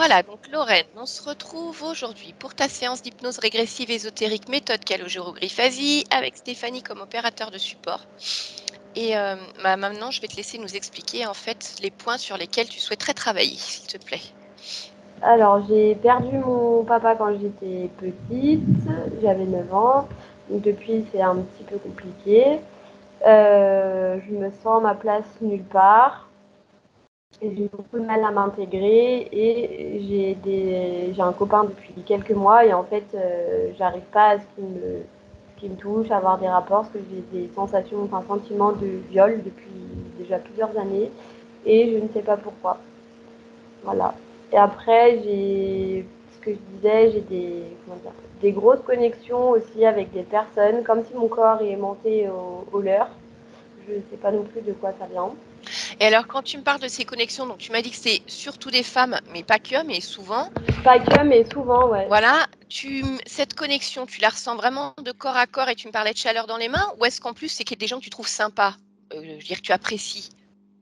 Voilà, donc Lorraine, on se retrouve aujourd'hui pour ta séance d'hypnose régressive ésotérique méthode calogérographasie avec Stéphanie comme opérateur de support. Et maintenant, je vais te laisser nous expliquer en fait les points sur lesquels tu souhaiterais travailler, s'il te plaît. Alors, j'ai perdu mon papa quand j'étais petite, j'avais 9 ans, donc depuis c'est un petit peu compliqué. Je me sens à ma place nulle part, et j'ai beaucoup de mal à m'intégrer et j'ai un copain depuis quelques mois et en fait j'arrive pas à ce qu'il me touche, à avoir des rapports parce que j'ai des sensations, enfin sentiments de viol depuis déjà plusieurs années et je ne sais pas pourquoi. Voilà. Et après, ce que je disais, j'ai des grosses connexions aussi avec des personnes, comme si mon corps est monté au leur. Je ne sais pas non plus de quoi ça vient. Et alors, quand tu me parles de ces connexions, donc tu m'as dit que c'est surtout des femmes, mais pas que, mais souvent. Pas que, mais souvent, ouais. Voilà, cette connexion, tu la ressens vraiment de corps à corps et tu me parlais de chaleur dans les mains, ou est-ce qu'en plus c'est qu'il y a des gens que tu trouves sympas, je veux dire que tu apprécies?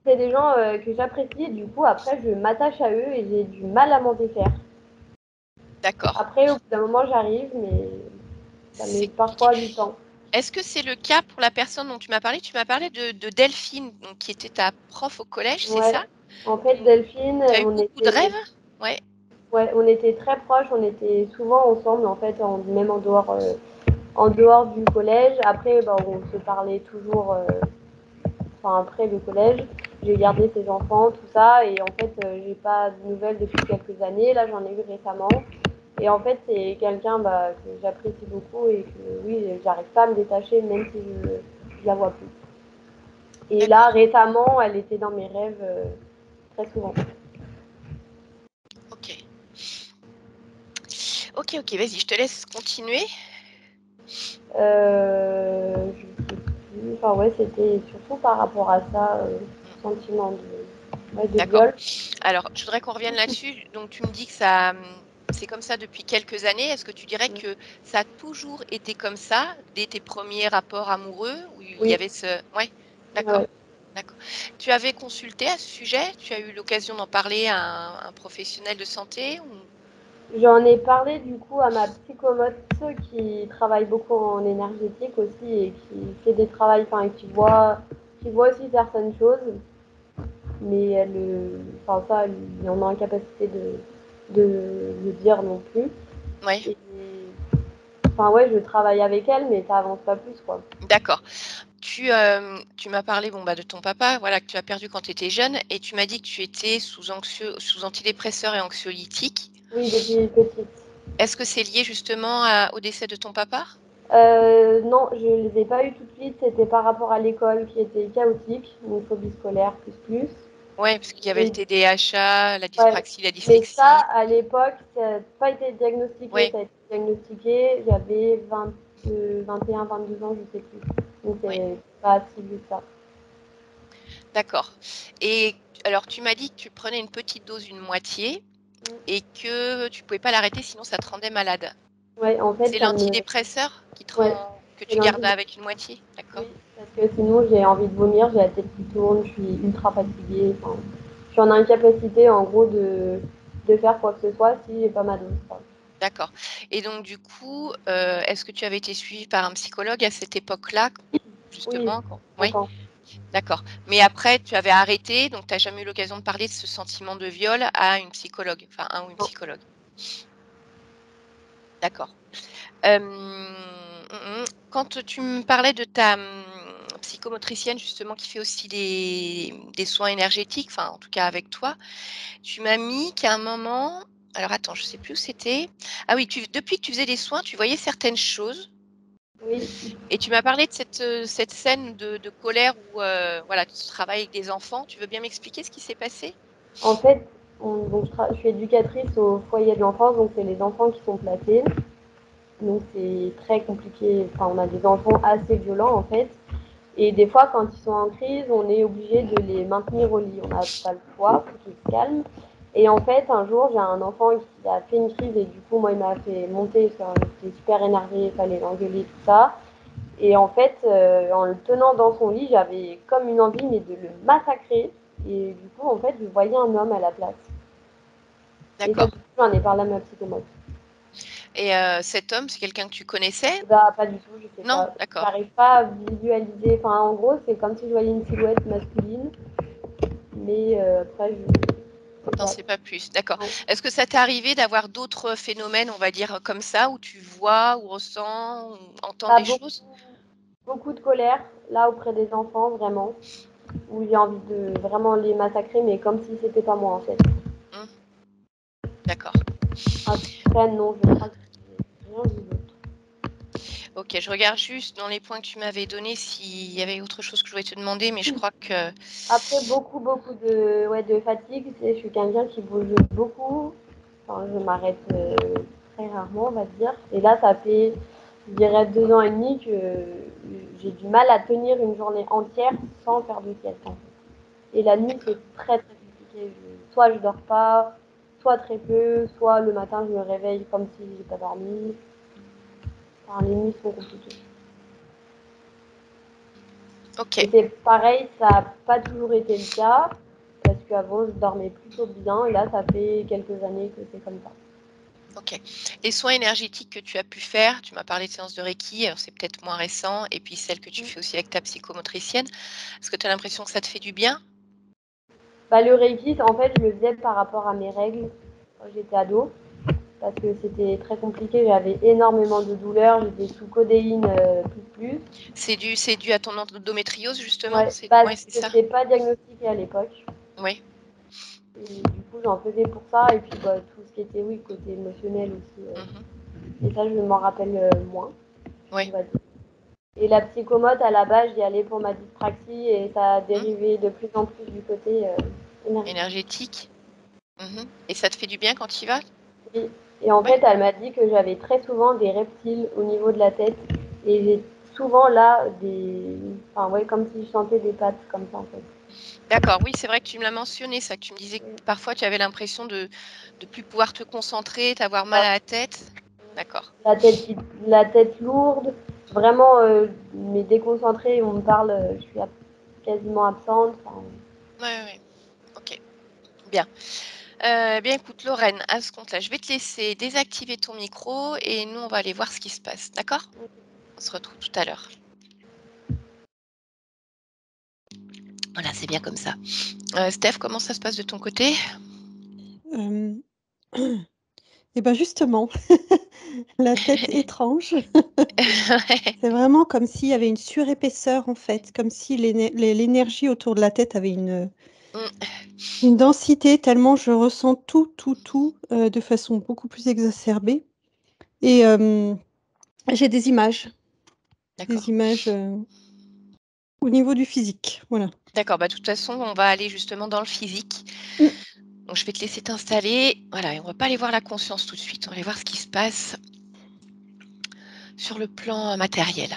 C'est des gens que j'apprécie, et du coup, après, je m'attache à eux et j'ai du mal à m'en défaire. D'accord. Après, au bout d'un moment, j'arrive, mais ça met C'est compliqué. parfois du temps. Est-ce que c'est le cas pour la personne dont tu m'as parlé? Tu m'as parlé de Delphine, donc, qui était ta prof au collège, c'est Ouais. ça? En fait, Donc, Delphine, tu as eu beaucoup de rêves? Ouais, ouais, on était très proches, on était souvent ensemble, en fait, même en dehors du collège. Après, bah, on se parlait toujours, enfin, après le collège. J'ai gardé ses enfants, tout ça, et en fait, j'ai pas de nouvelles depuis quelques années. Là, j'en ai eu récemment. Et en fait, c'est quelqu'un bah, que j'apprécie beaucoup et que oui, j'arrive pas à me détacher, même si je la vois plus. Et là, d'accord. récemment, elle était dans mes rêves très souvent. Ok. Ok, ok, vas-y, je te laisse continuer. Je sais plus. Enfin, ouais, c'était surtout par rapport à ça, sentiment de D'accord. viol. Alors, je voudrais qu'on revienne là-dessus. Donc, tu me dis que ça, c'est comme ça depuis quelques années. Est-ce que tu dirais que ça a toujours été comme ça, dès tes premiers rapports amoureux, où il y Oui, avait ce... Ouais, d'accord. ouais. D'accord. Tu avais consulté à ce sujet? Tu as eu l'occasion d'en parler à un professionnel de santé ou... J'en ai parlé du coup à ma psychomote qui travaille beaucoup en énergétique aussi et qui fait des travails, enfin, qui voit aussi certaines choses, mais enfin ça, elle est en incapacité de le dire non plus. Ouais, Et enfin ouais, je travaille avec elle, mais ça avance pas plus quoi. d'accord. Tu m'as parlé bon, bah, de ton papa, voilà, que tu as perdu quand tu étais jeune, et tu m'as dit que tu étais sous antidépresseurs et anxiolytiques. Oui, depuis petite. Est-ce que c'est lié justement au décès de ton papa? Non, je ne les ai pas eu tout de suite. C'était par rapport à l'école qui était chaotique, une phobie scolaire plus plus. Oui, parce qu'il y avait le Et TDAH, la ouais. dyspraxie, la Mais ça, dyslexie. à l'époque, ça n'a pas été diagnostiqué. Oui, Ça a été diagnostiqué, j'avais 21, 22 ans, je ne sais plus. Donc oui, c'est pas si vieux que ça. d'accord. Et alors, tu m'as dit que tu prenais une petite dose, une moitié, et que tu pouvais pas l'arrêter, sinon ça te rendait malade. Ouais, en fait, C'est ça me. l'antidépresseur Ouais, que c'est tu gardes l'antidote. avec une moitié, Oui, d'accord? parce que sinon j'ai envie de vomir, j'ai la tête qui tourne, je suis ultra fatiguée. Enfin, je suis en incapacité en gros de faire quoi que ce soit si j'ai pas ma dose, quoi. D'accord. Et donc, du coup, est-ce que tu avais été suivie par un psychologue à cette époque-là, Oui, justement? Oui, longtemps. d'accord. Mais après, tu avais arrêté, donc tu n'as jamais eu l'occasion de parler de ce sentiment de viol à une psychologue, enfin un ou une Non. psychologue. D'accord. Quand tu me parlais de ta psychomotricienne, justement, qui fait aussi des soins énergétiques, enfin, en tout cas avec toi, tu m'as mis qu'à un moment, alors attends, je sais plus où c'était. Ah oui, depuis que tu faisais des soins, tu voyais certaines choses. Oui, Et tu m'as parlé de cette scène de colère où voilà, tu travailles avec des enfants. Tu veux bien m'expliquer ce qui s'est passé? en fait, donc je suis éducatrice au foyer de l'enfance, donc c'est les enfants qui sont placés. Donc c'est très compliqué. Enfin, on a des enfants assez violents en fait. Et des fois, quand ils sont en crise, on est obligé de les maintenir au lit. On n'a pas le choix pour qu'ils se calment. Et en fait, un jour, j'ai un enfant qui a fait une crise et du coup, moi, il m'a fait monter. J'étais super énervée, il fallait l'engueuler, tout ça. Et en fait, en le tenant dans son lit, j'avais comme une envie, mais de le massacrer. Et du coup, en fait, je voyais un homme à la place. Et ça, D'accord. du coup, j'en ai parlé à ma psychomote. Et cet homme, c'est quelqu'un que tu connaissais? Bah, pas du tout, je sais Non? pas. D'accord. J'arrive pas à visualiser. Enfin, en gros, c'est comme si je voyais une silhouette masculine. Mais après, je sais T'en pas. sais pas plus, d'accord. Ouais. Est-ce que ça t'est arrivé d'avoir d'autres phénomènes, on va dire, comme ça, où tu vois ou ressens ou entends Pas des beaucoup, choses? beaucoup de colère, là, auprès des enfants, vraiment. Où j'ai envie de vraiment les massacrer, mais comme si c'était pas moi, en fait. Mmh. D'accord. Après, non, je crois que j'ai rien vu d'autre. OK, je regarde juste dans les points que tu m'avais donnés s'il y avait autre chose que je voulais te demander, mais je crois que Après, beaucoup, beaucoup de fatigue. Je suis quelqu'un qui bouge beaucoup. Enfin, je m'arrête très rarement, on va dire. Et là, ça fait, je dirais, 2 ans et demi que j'ai du mal à tenir une journée entière sans faire de sieste, en fait. Et la nuit, c'est d'accord, très, très compliqué. Soit je dors pas, soit très peu, soit le matin, je me réveille comme si j'ai pas dormi. Enfin, les nuits sont compliquées. OK, Et c'est pareil, ça n'a pas toujours été le cas, parce qu'avant, je dormais plutôt bien, et là, ça fait quelques années que c'est comme ça. OK. Les soins énergétiques que tu as pu faire, tu m'as parlé de séances de Reiki, alors c'est peut-être moins récent et puis celles que tu Mm. fais aussi avec ta psychomotricienne. Est-ce que tu as l'impression que ça te fait du bien? Bah, le Reiki, en fait, je le faisais par rapport à mes règles quand j'étais ado, parce que c'était très compliqué, j'avais énormément de douleurs, j'étais sous codéine plus. C'est dû à ton endométriose justement? Ouais, bah, Ouais, c'est ça? c'était pas diagnostiqué à l'époque. Oui, Et du coup, j'en faisais pour ça, et puis bah, tout ce qui était, oui, côté émotionnel aussi. mmh, Et ça, je m'en rappelle moins, on oui, va dire. Et la psychomote, à la base, j'y allais pour ma dyspraxie et ça a mmh, dérivé de plus en plus du côté énergétique. énergétique. Mmh, et ça te fait du bien quand tu y vas? Et en Ouais, fait, elle m'a dit que j'avais très souvent des reptiles au niveau de la tête. Et j'ai souvent là des. Enfin, ouais, comme si je sentais des pattes comme ça en fait. d'accord, oui, c'est vrai que tu me l'as mentionné ça, que tu me disais que parfois tu avais l'impression de plus pouvoir te concentrer, d'avoir mal à la tête. D'accord. La tête, la tête lourde, vraiment, mais déconcentrée. On me parle, je suis quasiment absente. Enfin, Ouais, ouais, ouais. OK, bien. Bien écoute Lorraine, à ce compte-là, je vais te laisser désactiver ton micro et nous on va aller voir ce qui se passe, d'accord? On se retrouve tout à l'heure. Voilà, c'est bien comme ça. Steph, comment ça se passe de ton côté? Hem et ben, justement, la tête étrange, Ouais. c'est vraiment comme s'il y avait une surépaisseur, en fait, comme si l'énergie autour de la tête avait Mmh, une densité tellement je ressens tout, de façon beaucoup plus exacerbée et j'ai des d'accord. images, au niveau du physique, voilà. D'accord, bah, de toute façon, on va aller justement dans le physique. Mmh. Donc je vais te laisser t'installer. Voilà, et on va pas aller voir la conscience tout de suite, on va aller voir ce qui se passe sur le plan matériel.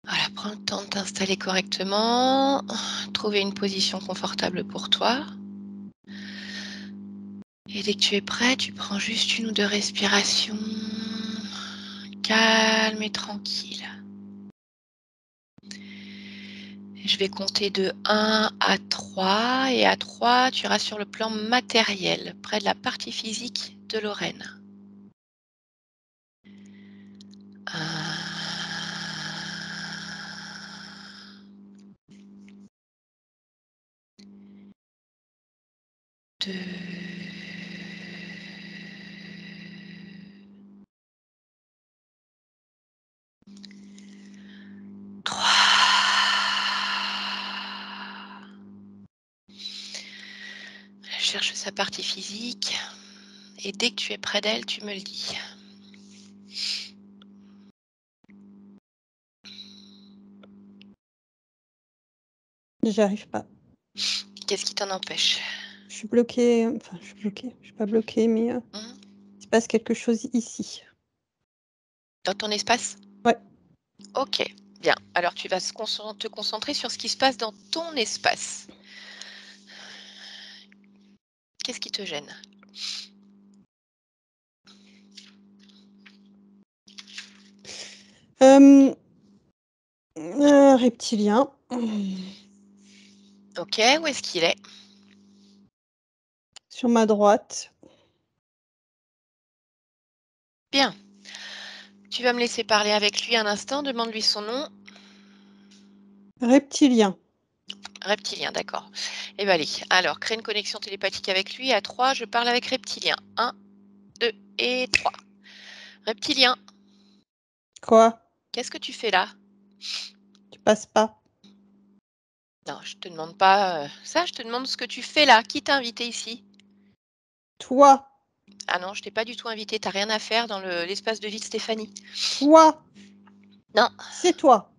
Voilà, prends le temps de t'installer correctement, trouver une position confortable pour toi. Et dès que tu es prêt, tu prends juste 1 ou 2 respirations calmes et tranquilles. Et je vais compter de 1 à 3 et à 3, tu iras sur le plan matériel, près de la partie physique de Lorraine. 1, 2, 3. Elle cherche sa partie physique et dès que tu es près d'elle, tu me le dis. J'arrive pas. Qu'est-ce qui t'en empêche? Je suis bloquée, enfin, je suis bloquée, je suis pas bloquée, mais Mmh? il se passe quelque chose ici. Dans ton espace? Ouais. OK, bien. Alors tu vas te concentrer sur ce qui se passe dans ton espace. Qu'est-ce qui te gêne? Hem, reptilien. OK, où est-ce qu'il est? Sur ma droite. Bien. Tu vas me laisser parler avec lui un instant, demande-lui son nom. Reptilien. Reptilien, d'accord. Eh bien, allez. Alors, crée une connexion télépathique avec lui. À 3, je parle avec Reptilien. 1, 2 et 3. Reptilien, Quoi? qu'est-ce que tu fais là? Tu passes pas? Non, je te demande pas ça, je te demande ce que tu fais là. Qui t'a invité ici? Toi! Ah non, je t'ai pas du tout invité, t'as rien à faire dans l'espace de vie de Stéphanie. Toi! Non. C'est toi!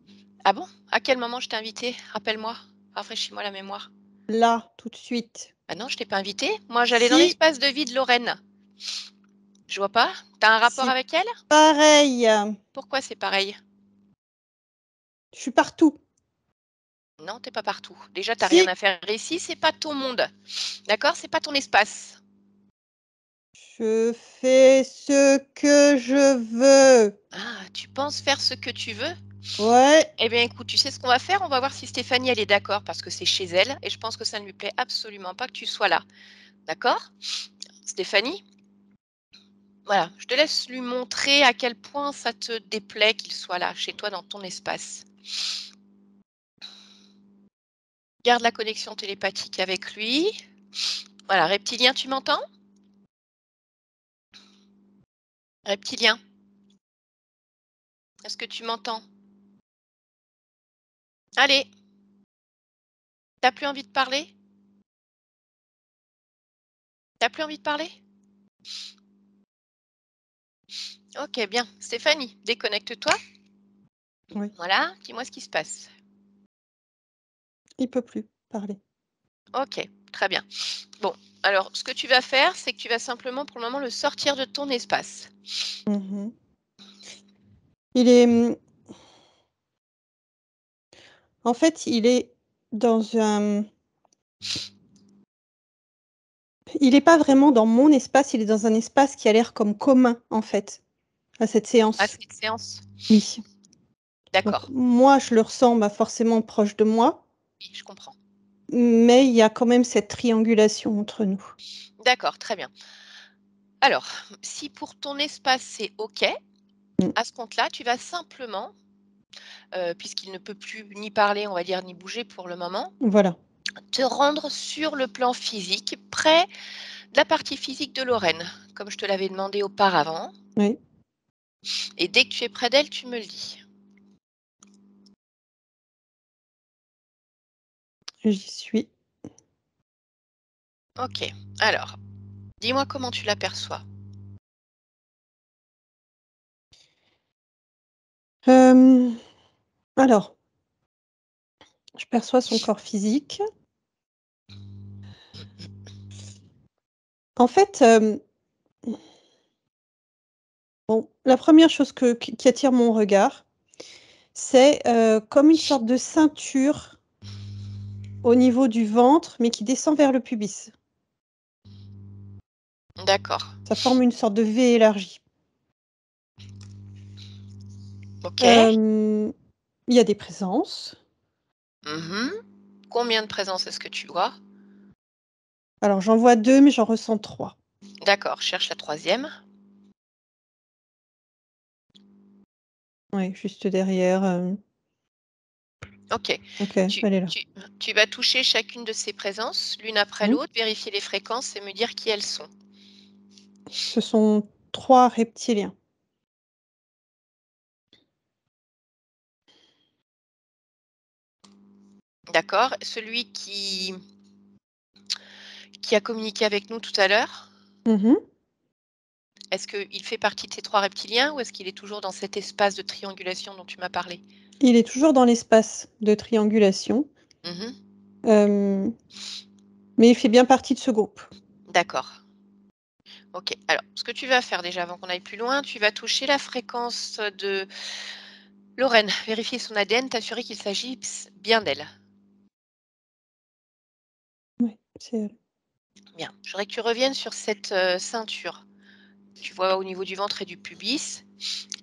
Ah bon? À quel moment je t'ai invité? Rappelle-moi. Rafraîchis-moi la mémoire. Là, tout de suite. Ah non, je t'ai pas invité. Moi, j'allais dans Si, l'espace de vie de Lorraine. Je vois pas. T'as un rapport c'est avec elle? pareil. Pourquoi c'est pareil? Je suis partout. Non, t'es pas partout. Déjà, t'as rien Si, à faire ici, c'est pas ton monde. D'accord? C'est pas ton espace. je fais ce que je veux. Ah, tu penses faire ce que tu veux? Ouais, Eh bien, écoute, tu sais ce qu'on va faire? On va voir si Stéphanie, elle est d'accord parce que c'est chez elle et je pense que ça ne lui plaît absolument pas que tu sois là. D'accord? Stéphanie? Voilà, je te laisse lui montrer à quel point ça te déplaît qu'il soit là, chez toi, dans ton espace. Garde la connexion télépathique avec lui. Voilà, reptilien, tu m'entends? Reptilien, est-ce que tu m'entends? Allez, t'as plus envie de parler? T'as plus envie de parler? Ok, bien. Stéphanie, déconnecte-toi. oui, Voilà, dis-moi ce qui se passe. il peut plus parler. Ok, très bien. Bon, alors ce que tu vas faire, c'est que tu vas simplement pour le moment le sortir de ton espace. Mmh. Il est, en fait, il est dans un il est pas vraiment dans mon espace, il est dans un espace qui a l'air comme commun, en fait, à cette À séance. cette séance. Oui. Donc D'accord, moi, je le ressens, bah, forcément proche de moi, oui, je comprends. mais il y a quand même cette triangulation entre nous. D'accord, très bien. Alors, si pour ton espace c'est ok, Mmh. à ce compte-là, tu vas simplement, puisqu'il ne peut plus ni parler, on va dire, ni bouger pour le moment, Voilà. te rendre sur le plan physique, près de la partie physique de Lorraine, comme je te l'avais demandé auparavant. Oui, Et dès que tu es près d'elle, tu me le dis. j'y suis. Ok. Alors, dis-moi comment tu l'aperçois. Hem, alors, je perçois son corps physique. En fait, bon, la première chose qui attire mon regard, c'est, comme une sorte de ceinture au niveau du ventre, mais qui descend vers le pubis. D'accord. Ça forme une sorte de V élargie. Ok. Hem, il y a des présences. Mhm. Combien de présences est-ce que tu vois? Alors j'en vois 2, mais j'en ressens 3. D'accord, cherche la troisième. Oui, juste derrière, Ok. OK, Tu, elle est là. tu, tu vas toucher chacune de ces présences, l'une après Mmh. l'autre, vérifier les fréquences et me dire qui elles sont. Ce sont 3 reptiliens. D'accord. Celui qui a communiqué avec nous tout à l'heure, Mmh. est-ce qu'il fait partie de ces trois reptiliens ou est-ce qu'il est toujours dans cet espace de triangulation dont tu m'as parlé? Il est toujours dans l'espace de triangulation, Mhm. hem, mais il fait bien partie de ce groupe. D'accord. Ok. Alors, ce que tu vas faire déjà avant qu'on aille plus loin, tu vas toucher la fréquence de Lorraine, vérifier son ADN, t'assurer qu'il s'agit bien d'elle. Oui, c'est elle. Bien. Je voudrais que tu reviennes sur cette ceinture. Tu vois au niveau du ventre et du pubis.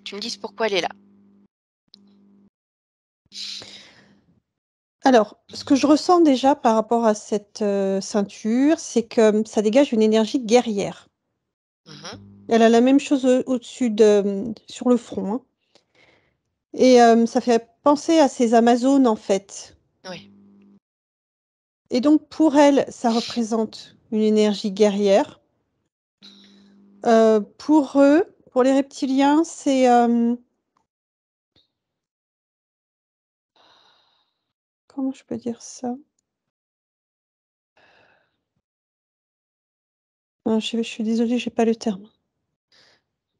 Tu me dises pourquoi elle est là. Alors, ce que je ressens déjà par rapport à cette, ceinture, c'est que, ça dégage une énergie guerrière. Mmh. Elle a la même chose, au-dessus de, sur le front, hein, et ça fait penser à ces Amazones, en fait, Oui, et donc pour elle, ça représente une énergie guerrière. Pour eux, pour les reptiliens, c'est, comment je peux dire ça? Je suis désolée, j'ai pas le terme.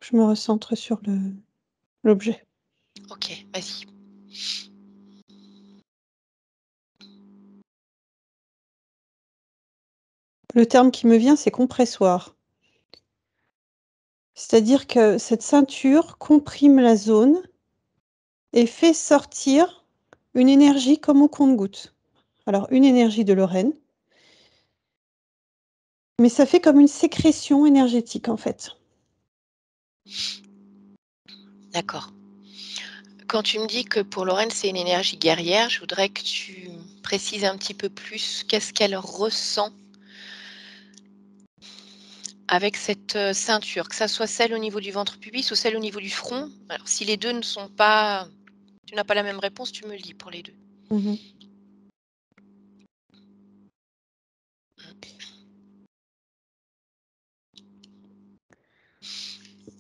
Je me recentre sur l'objet. OK, vas-y. Le terme qui me vient, c'est compressoire. C'est-à-dire que cette ceinture comprime la zone et fait sortir une énergie comme au compte-gouttes. Alors une énergie de Lorraine, mais ça fait comme une sécrétion énergétique, en fait. D'accord. Quand tu me dis que pour Lorraine, c'est une énergie guerrière, je voudrais que tu précises un petit peu plus qu'est-ce qu'elle ressent avec cette, ceinture, que ça soit celle au niveau du ventre pubis ou celle au niveau du front. Alors si les 2 ne sont pas tu n'as pas la même réponse, tu me le dis pour les 2. Mmh.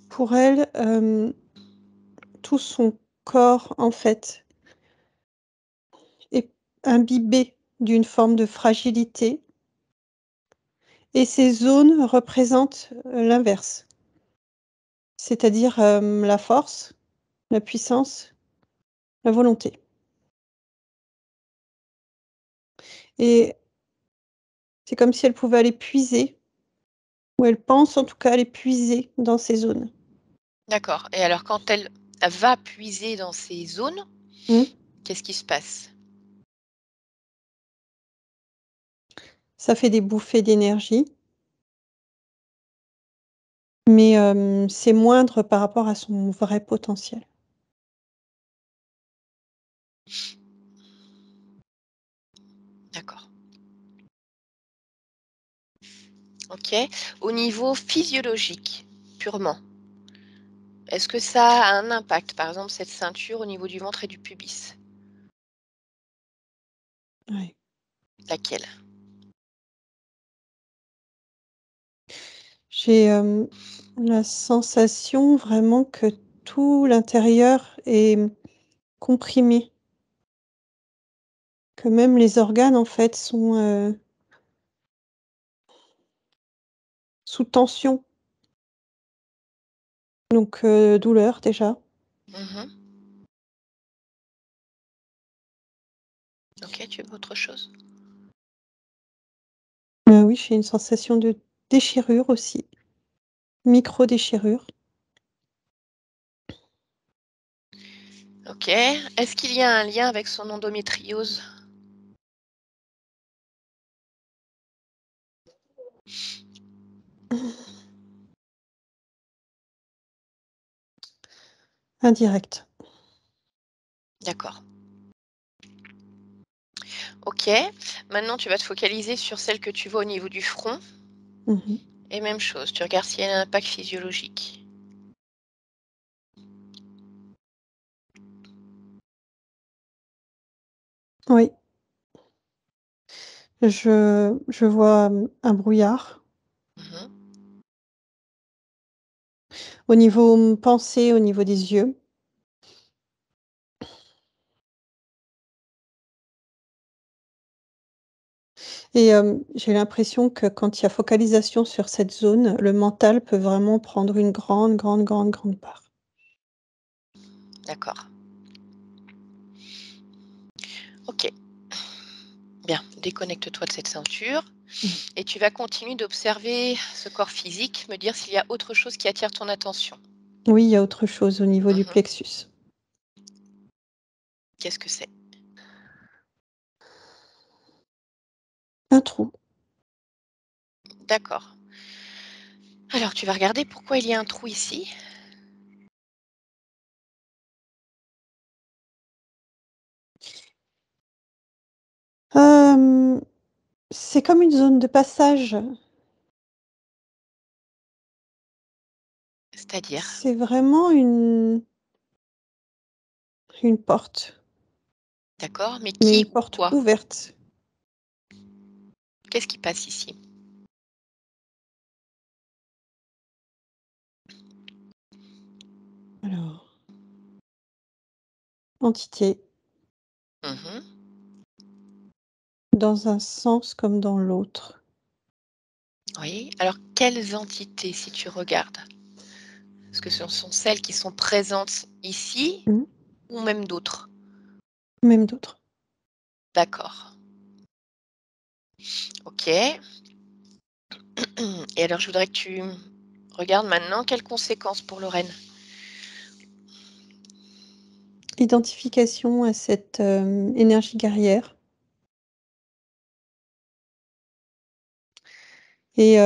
Pour elle, tout son corps, en fait, est imbibé d'une forme de fragilité et ces zones représentent, l'inverse. C'est-à-dire, la force, la puissance, la volonté, et c'est comme si elle pouvait aller puiser, ou elle pense en tout cas aller puiser dans ces zones. D'accord, et alors quand elle va puiser dans ces zones, Mmh. qu'est-ce qui se passe? Ça fait des bouffées d'énergie, mais c'est moindre par rapport à son vrai potentiel. D'accord, OK. Au niveau physiologique, purement, est-ce que ça a un impact, par exemple, cette ceinture au niveau du ventre et du pubis? Ouais. Laquelle? J'ai, la sensation vraiment que tout l'intérieur est, comprimé, que même les organes en fait sont, sous tension, donc douleur déjà. Mmh. OK, tu veux autre chose? Oui, j'ai une sensation de déchirure aussi, micro-déchirure. OK. Est-ce qu'il y a un lien avec son endométriose? Indirect. D'accord. OK. Maintenant, tu vas te focaliser sur celle que tu vois au niveau du front Mmh. et même chose, tu regardes s'il y a un impact physiologique. Oui, je vois, un brouillard. Mmh. Au niveau, pensée, au niveau des yeux, et j'ai l'impression que quand il y a focalisation sur cette zone, le mental peut vraiment prendre une grande, grande, grande, grande part. D'accord. OK. Bien, déconnecte-toi de cette ceinture Mmh. et tu vas continuer d'observer ce corps physique, me dire s'il y a autre chose qui attire ton attention. Oui, il y a autre chose au niveau du Mmh. plexus. Qu'est-ce que c'est? Un trou. D'accord. Alors tu vas regarder pourquoi il y a un trou ici. C'est comme une zone de passage. C'est-à-dire? C'est vraiment une porte, D'accord, mais mais qui une ou porte quoi? ouverte. Qu'est-ce qui passe ici? Alors, entité, Mmh. dans un sens comme dans l'autre. Oui. Alors quelles entités si tu regardes? Est-ce que ce sont celles qui sont présentes ici Mmh, ou même d'autres? même d'autres. D'accord. OK. Et alors je voudrais que tu regardes maintenant quelles conséquences pour Lorraine? Identification à cette, énergie guerrière et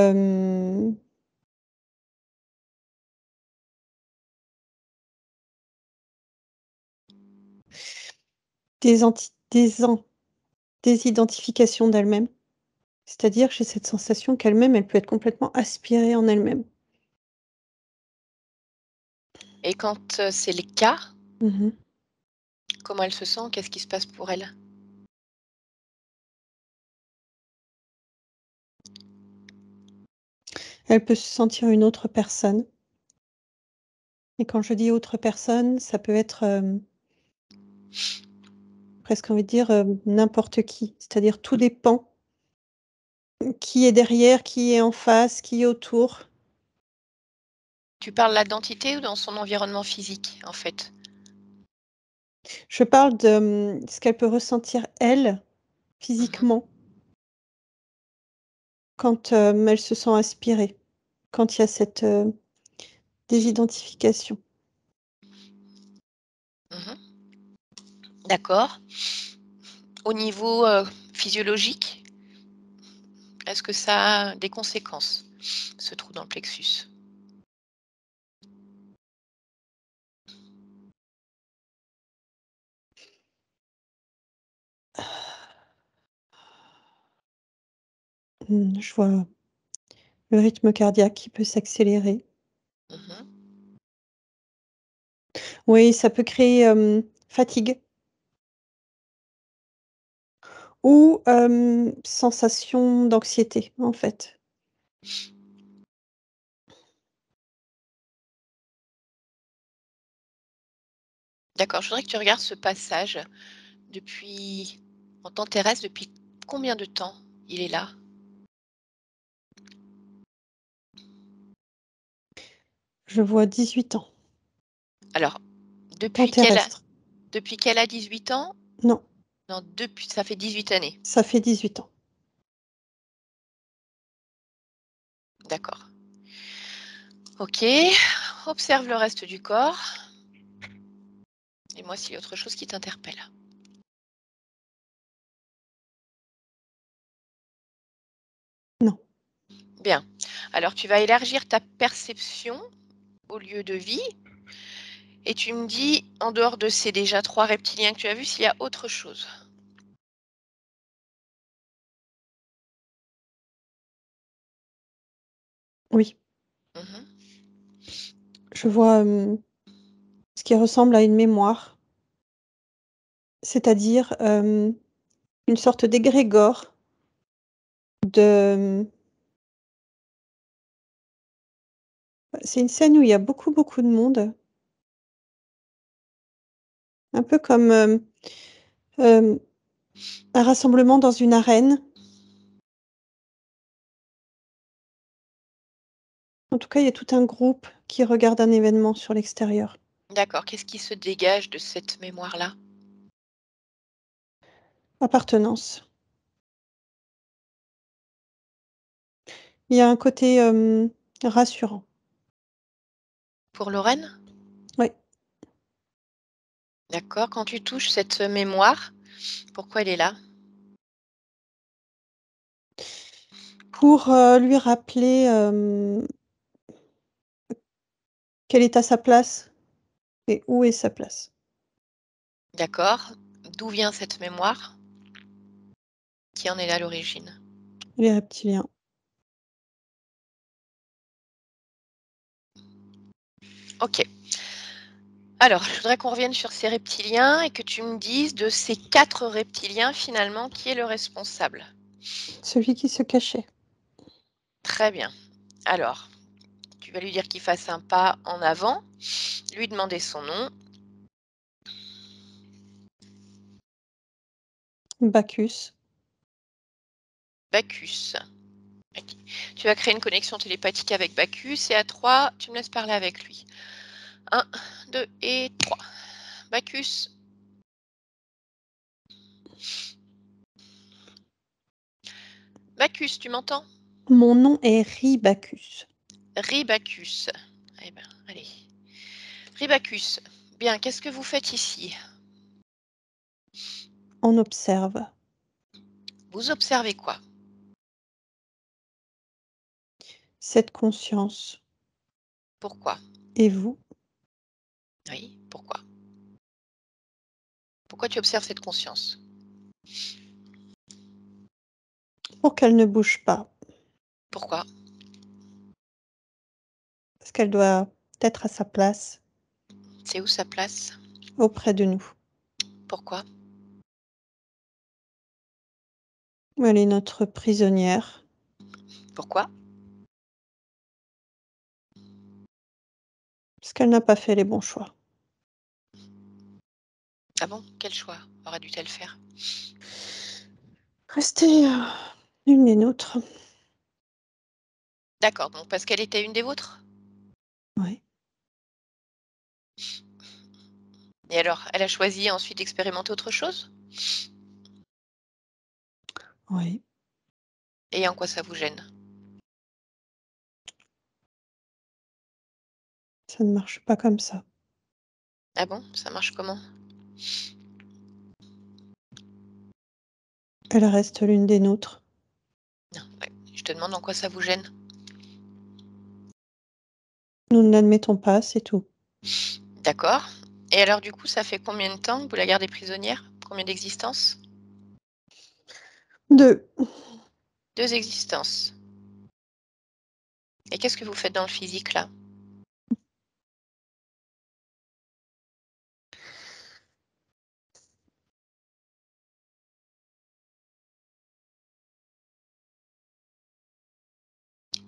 des identifications d'elle-même. C'est-à-dire que j'ai cette sensation qu'elle-même, elle peut être complètement aspirée en elle-même. Et quand, c'est le cas, Mmh. comment elle se sent? Qu'est-ce qui se passe pour elle? Elle peut se sentir une autre personne et quand je dis autre personne, ça peut être, presque envie de dire, n'importe qui. C'est-à-dire tout dépend qui est derrière, qui est en face, qui est autour. Tu parles là d'entité ou dans son environnement physique, en fait? Je parle de, ce qu'elle peut ressentir elle, Mmh. physiquement, quand, elle se sent aspirée, quand il y a cette, désidentification. Mmh. D'accord. Au niveau, physiologique, est-ce que ça a des conséquences, ce trou dans le plexus? Je vois le rythme cardiaque qui peut s'accélérer. Mmh. Oui, ça peut créer, fatigue ou, sensation d'anxiété, en fait. D'accord, je voudrais que tu regardes ce passage depuis en temps terrestre, depuis combien de temps il est là? Je vois 18 ans, Alors, temps terrestre. depuis qu'elle a 18 ans? Non, Non, depuis ça fait 18 années. ça fait 18 ans. D'accord. OK, observe le reste du corps et moi s'il y a autre chose qui t'interpelle. Non. Bien, alors tu vas élargir ta perception au lieu de vie et tu me dis, en dehors de ces déjà 3 reptiliens que tu as vus, s'il y a autre chose? Oui, Mmh. je vois, ce qui ressemble à une mémoire, c'est-à-dire, une sorte d'égrégore de, c'est une scène où il y a beaucoup, beaucoup de monde, un peu comme, hem, un rassemblement dans une arène. En tout cas, il y a tout un groupe qui regarde un événement sur l'extérieur. D'accord, qu'est-ce qui se dégage de cette mémoire-là? Appartenance. Il y a un côté, rassurant. Pour Lorraine? Oui, D'accord, quand tu touches cette mémoire, pourquoi elle est là? pour, lui rappeler, qu'elle est à sa place et où est sa place. D'accord, d'où vient cette mémoire? Qui en est là à l'origine? Les reptiliens. OK. Alors, je voudrais qu'on revienne sur ces reptiliens et que tu me dises de ces 4 reptiliens, finalement, qui est le responsable? Celui qui se cachait. Très bien. Alors, tu vas lui dire qu'il fasse un pas en avant, lui demander son nom. Bacchus. Bacchus. OK. Tu vas créer une connexion télépathique avec Bacchus et à 3, tu me laisses parler avec lui. 1, 2 et 3. Bacchus. Bacchus, tu m'entends? Mon nom est Ribacchus. Ribacchus. Eh ben, allez. Ribacchus. Bien, qu'est-ce que vous faites ici? On observe. Vous observez quoi? Cette conscience. Pourquoi? Et vous? Oui, pourquoi? Pourquoi tu observes cette conscience? Pour qu'elle ne bouge pas. Pourquoi? Parce qu'elle doit être à sa place C'est où sa place? auprès de nous. Pourquoi? Elle est notre prisonnière. Pourquoi? Parce qu'elle n'a pas fait les bons choix. Ah bon? Quel choix aurait dû-elle faire? Rester une des nôtres. D'accord, donc parce qu'elle était une des vôtres? Oui. Et alors, elle a choisi ensuite d'expérimenter autre chose? Oui. Et en quoi ça vous gêne? Ça ne marche pas comme ça. Ah bon? Ça marche comment? Elle reste l'une des nôtres. Non, ouais, je te demande en quoi ça vous gêne? Nous ne l'admettons pas, c'est tout. D'accord. Et alors du coup, ça fait combien de temps que vous la gardez prisonnière? Combien d'existences? 2. 2 existences. Et qu'est-ce que vous faites dans le physique là?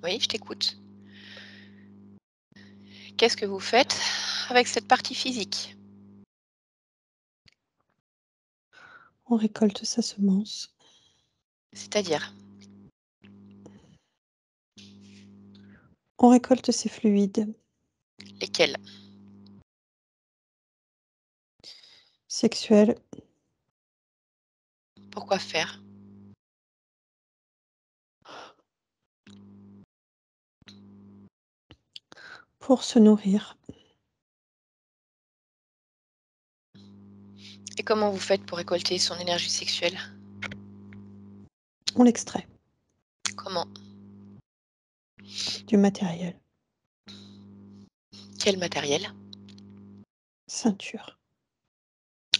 Oui, je t'écoute. Qu'est-ce que vous faites avec cette partie physique? On récolte sa semence. C'est-à-dire? On récolte ses fluides Lesquels? sexuels Pourquoi faire? pour se nourrir. Et comment vous faites pour récolter son énergie sexuelle? On l'extrait Comment? du matériel. Quel matériel? Ceinture.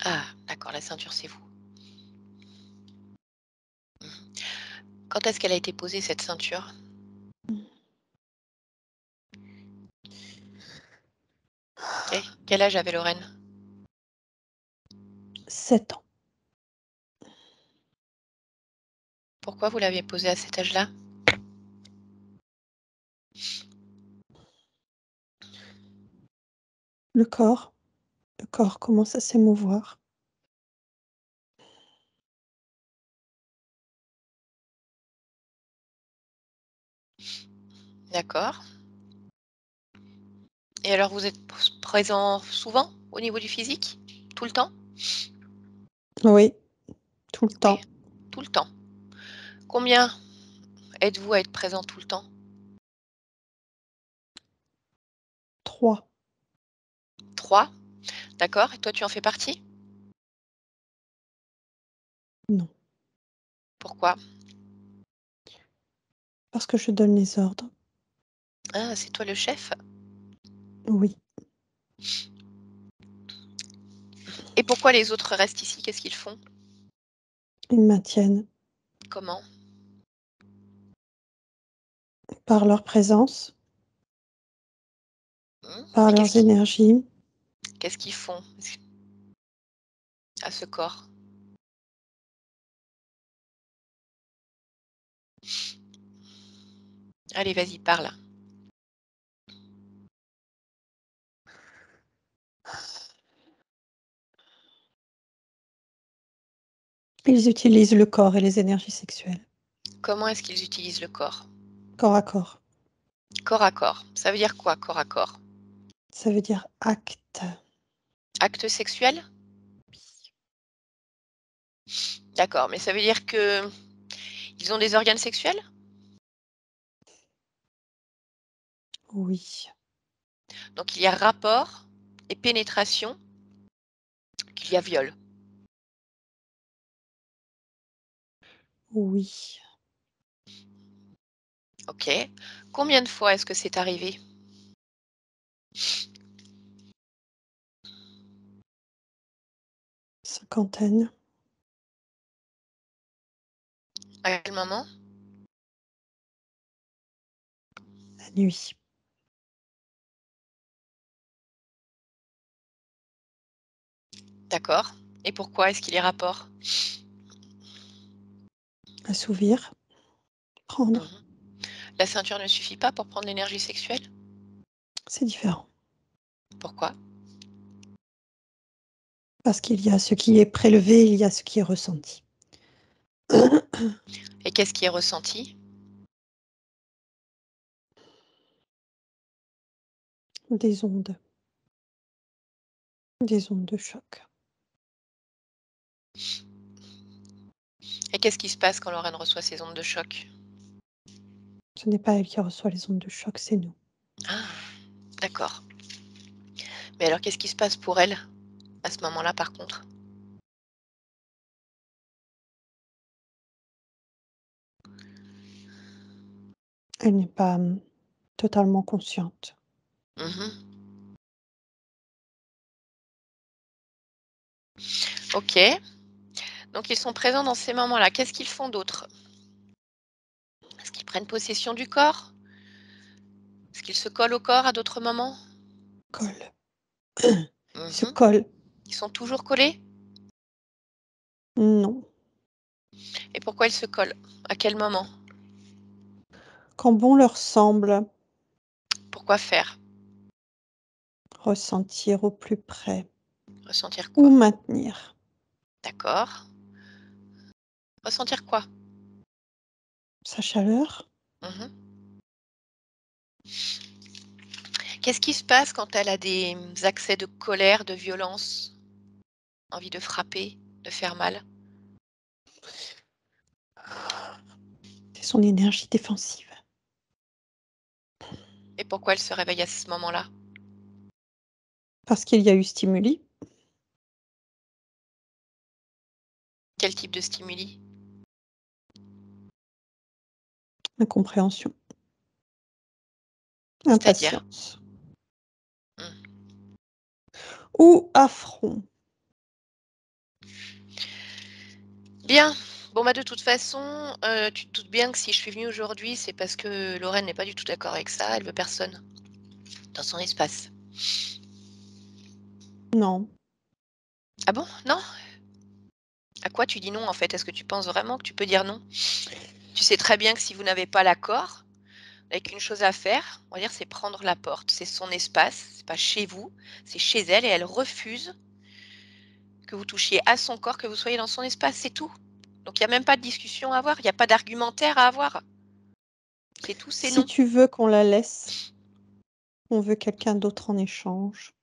Ah, d'accord, la ceinture, c'est vous. Mmh. Quand est-ce qu'elle a été posée cette ceinture? Quel âge avait Lorraine? 7 ans. Pourquoi vous l'aviez posée à cet âge-là? Le corps. Le corps commence à s'émouvoir. D'accord. Et alors vous êtes présent souvent au niveau du physique? Tout le temps? Oui, tout le Oui, temps. tout le temps. Combien êtes-vous à être présent tout le temps? 3. 3. D'accord, et toi tu en fais partie? Non. Pourquoi? Parce que je donne les ordres. Ah, c'est toi le chef? Oui. Et pourquoi les autres restent ici? Qu'est-ce qu'ils font? Ils maintiennent. comment? Par leur présence, par Mais leurs énergies. qu'est-ce qu'ils font à ce corps? Allez, vas-y, parle. Ils utilisent le corps et les énergies sexuelles, Comment est-ce qu'ils utilisent le corps? corps à corps. Corps à corps. Ça veut dire quoi, corps à corps? Ça veut dire acte. Acte sexuel? D'accord, mais ça veut dire que ils ont des organes sexuels? Oui, Donc il y a rapport et pénétration, qu'il y a viol. oui. OK. Combien de fois est-ce que c'est arrivé? Cinquantaine, À quel moment? la nuit. D'accord. Et pourquoi est-ce qu'il y a rapport? Assouvir, prendre, Mmh. La ceinture ne suffit pas pour prendre l'énergie sexuelle? c'est différent. Pourquoi? Parce qu'il y a ce qui est prélevé, il y a ce qui est ressenti. Et qu'est-ce qui est ressenti? Des ondes. Des ondes de choc. Et qu'est-ce qui se passe quand Lorraine reçoit ces ondes de choc? Ce n'est pas elle qui reçoit les ondes de choc, c'est nous. Ah, d'accord. Mais alors qu'est-ce qui se passe pour elle, à ce moment-là, par contre? Elle n'est pas totalement consciente. Mmh. OK. Donc ils sont présents dans ces moments-là. Qu'est-ce qu'ils font d'autre? Est-ce qu'ils prennent possession du corps? Est-ce qu'ils se collent au corps à d'autres moments? Colle. Ils se Mmh. collent. Ils sont toujours collés? Non. Et pourquoi ils se collent? À quel moment? Quand bon leur semble, Pourquoi faire? ressentir au plus près Ressentir ou quoi? maintenir D'accord. Ressentir quoi? sa chaleur. Mmh. Qu'est-ce qui se passe quand elle a des, accès de colère, de violence? Envie de frapper, de faire mal? C'est son énergie défensive. Et pourquoi elle se réveille à ce moment-là? Parce qu'il y a eu stimuli, Quel type de stimuli? incompréhension, C'est-à-dire? impatience Mmh. ou affront. Bien. Bon, bah, de toute façon, tu te doutes bien que si je suis venue aujourd'hui, c'est parce que Lorraine n'est pas du tout d'accord avec ça. Elle veut personne dans son espace. Non, Ah bon? Non? À quoi tu dis non, en fait? Est-ce que tu penses vraiment que tu peux dire non? Tu sais très bien que si vous n'avez pas l'accord, il y a qu'une chose à faire, on va dire, c'est prendre la porte. C'est son espace, c'est pas chez vous, c'est chez elle et elle refuse que vous touchiez à son corps, que vous soyez dans son espace, c'est tout. Donc il y a même pas de discussion à avoir, il y a pas d'argumentaire à avoir. C'est tout, c'est si non. tu veux qu'on la laisse, on veut quelqu'un d'autre en échange.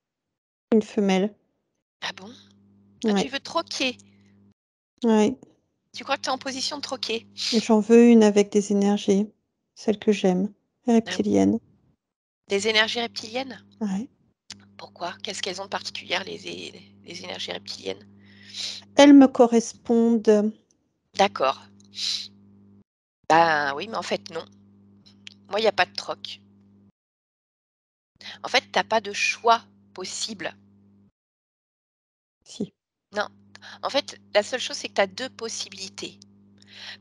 Une femelle. Ah bon? Ah, tu Ouais, veux troquer? ouais. Tu crois que tu es en position de troquer? Et j'en veux une avec des énergies, celle que j'aime, Ah oui. reptilienne. Des énergies reptiliennes? Ouais. Pourquoi? Qu'est-ce qu'elles ont de particulière les énergies reptiliennes? Elles me correspondent. D'accord. Ben oui, mais en fait non. Moi, il y a pas de troc. En fait, tu as pas de choix possible. Si. Non. En fait, la seule chose, c'est que tu as 2 possibilités.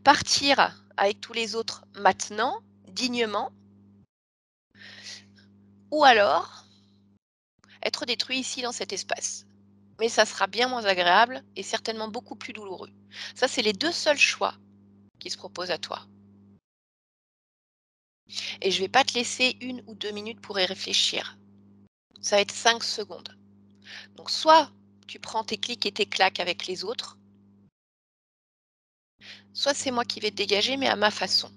partir avec tous les autres maintenant, dignement, ou alors être détruit ici dans cet espace. Mais ça sera bien moins agréable et certainement beaucoup plus douloureux. Ça, c'est les 2 seuls choix qui se proposent à toi. Et je ne vais pas te laisser 1 ou 2 minutes pour y réfléchir. Ça va être 5 secondes. Donc soit tu prends tes clics et tes claques avec les autres, soit c'est moi qui vais te dégager, mais à ma façon.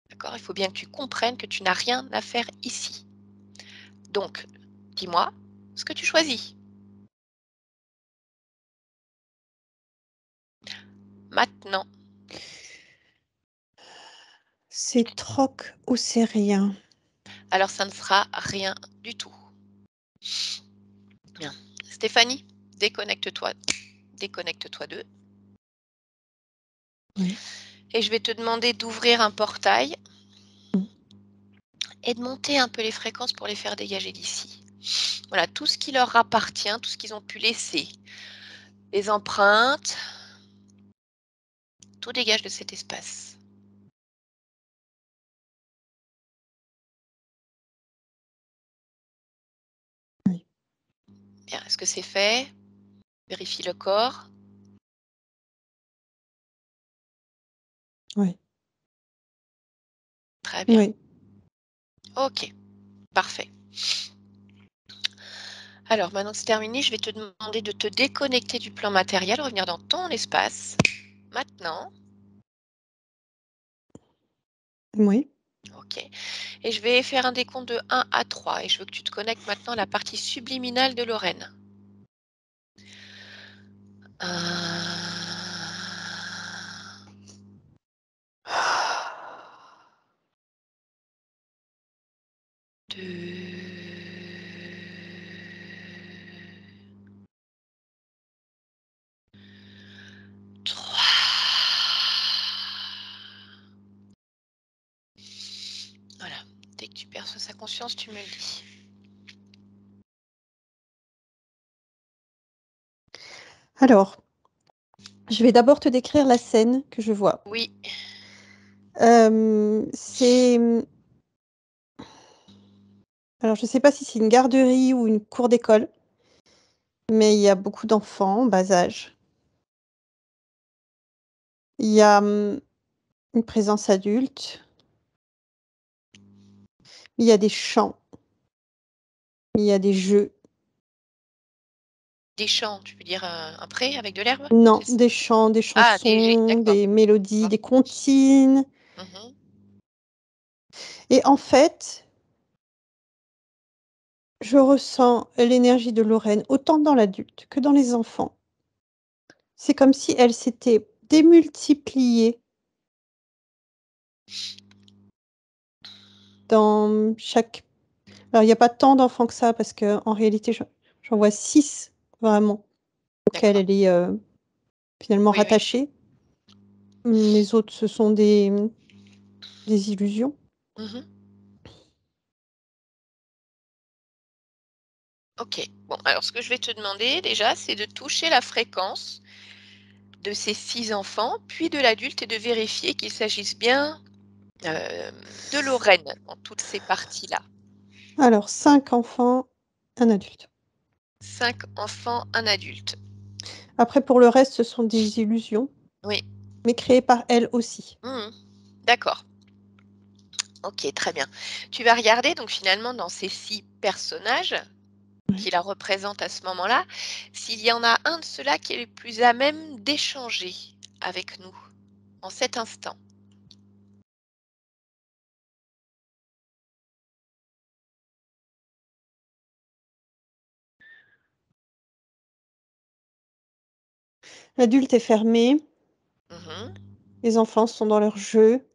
D'accord? Il faut bien que tu comprennes que tu n'as rien à faire ici. Donc, dis-moi ce que tu choisis. Maintenant. C'est troc ou c'est rien? Alors ça ne sera rien du tout. Bien. Stéphanie, déconnecte-toi. Déconnecte-toi d'eux. Oui. Et je vais te demander d'ouvrir un portail Mmh. et de monter un peu les fréquences pour les faire dégager d'ici. Voilà, tout ce qui leur appartient, tout ce qu'ils ont pu laisser, les empreintes, tout dégage de cet espace. Oui. Bien, est-ce que c'est fait? Vérifie le corps. Oui. Très bien. Oui. OK, parfait. Alors maintenant que c'est terminé, je vais te demander de te déconnecter du plan matériel, revenir dans ton espace. Maintenant, Oui. OK. Et je vais faire un décompte de 1 à 3 et je veux que tu te connectes maintenant à la partie subliminale de Lorraine. 1, 2, 3. Voilà. Dès que tu perçois sa conscience, tu me le dis. Alors, je vais d'abord te décrire la scène que je vois. Oui, C'est, alors je ne sais pas si c'est une garderie ou une cour d'école, mais il y a beaucoup d'enfants en bas âge. Il y a, une présence adulte. Il y a des chants, il y a des jeux. des chants, tu veux dire un pré avec de l'herbe? Non, C'est ça? des chants, des Ah, chansons, d'accord. des mélodies, D'accord. des comptines Mhm. et en fait, je ressens l'énergie de Lorraine autant dans l'adulte que dans les enfants. C'est comme si elle s'était démultipliée dans chaque alors il y a pas tant d'enfants que ça parce qu'en réalité j'en vois 6 vraiment auxquels D'accord. elle est, finalement Oui, oui. rattachée. Les autres ce sont des illusions. Mhm. OK. Bon, alors ce que je vais te demander déjà, c'est de toucher la fréquence de ces 6 enfants, puis de l'adulte et de vérifier qu'il s'agisse bien, de Lorraine dans toutes ces parties-là. Alors 5 enfants, un adulte. 5 enfants, un adulte. Après pour le reste, ce sont des illusions, Oui. mais créées par elle aussi. Mmh. D'accord. OK, très bien. Tu vas regarder donc finalement dans ces 6 personnages Ouais. qui la représentent à ce moment-là, s'il y en a un de ceux-là qui est le plus à même d'échanger avec nous en cet instant. L'adulte est fermé, Mmh. les enfants sont dans leur jeu.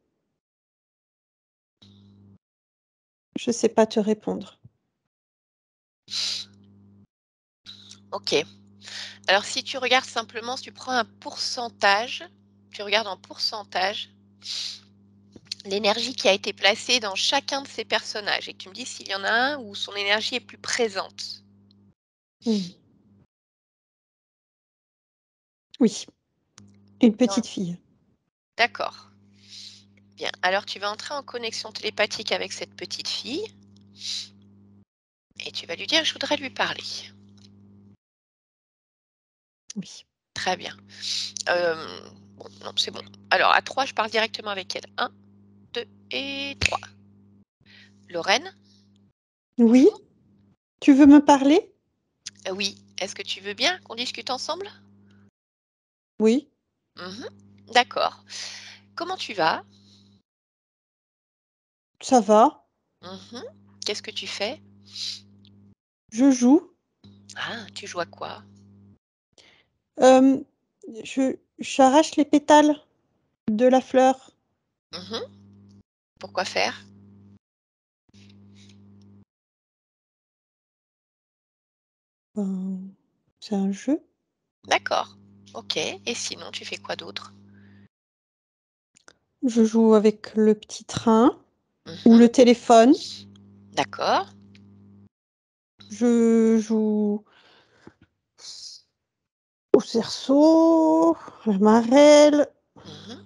Je sais pas te répondre. OK. Alors si tu regardes simplement, si tu prends un pourcentage, tu regardes en pourcentage l'énergie qui a été placée dans chacun de ces personnages et que tu me dis s'il y en a un où son énergie est plus présente. Mmh. Oui, une Dans petite fille. D'accord. Bien. Alors tu vas entrer en connexion télépathique avec cette petite fille et tu vas lui dire: «Je voudrais lui parler». Oui. Très bien. Bon, non, c'est bon. Alors à 3, je parle directement avec elle. 1, 2 et 3. Lorraine, Oui? bonjour. Tu veux me parler? Oui. Est-ce que tu veux bien qu'on discute ensemble? Oui. Mmh. D'accord. Comment tu vas? Ça va. Mmh. Qu'est-ce que tu fais? Je joue. Ah, tu joues à quoi? Hem, j'arrache les pétales de la fleur. Mmh. Pourquoi faire? Ben, c'est un jeu. D'accord. OK, et sinon tu fais quoi d'autre? Je joue avec le petit train ou Mmh. le téléphone. D'accord. Je joue au cerceau, à la marelle, Mmh.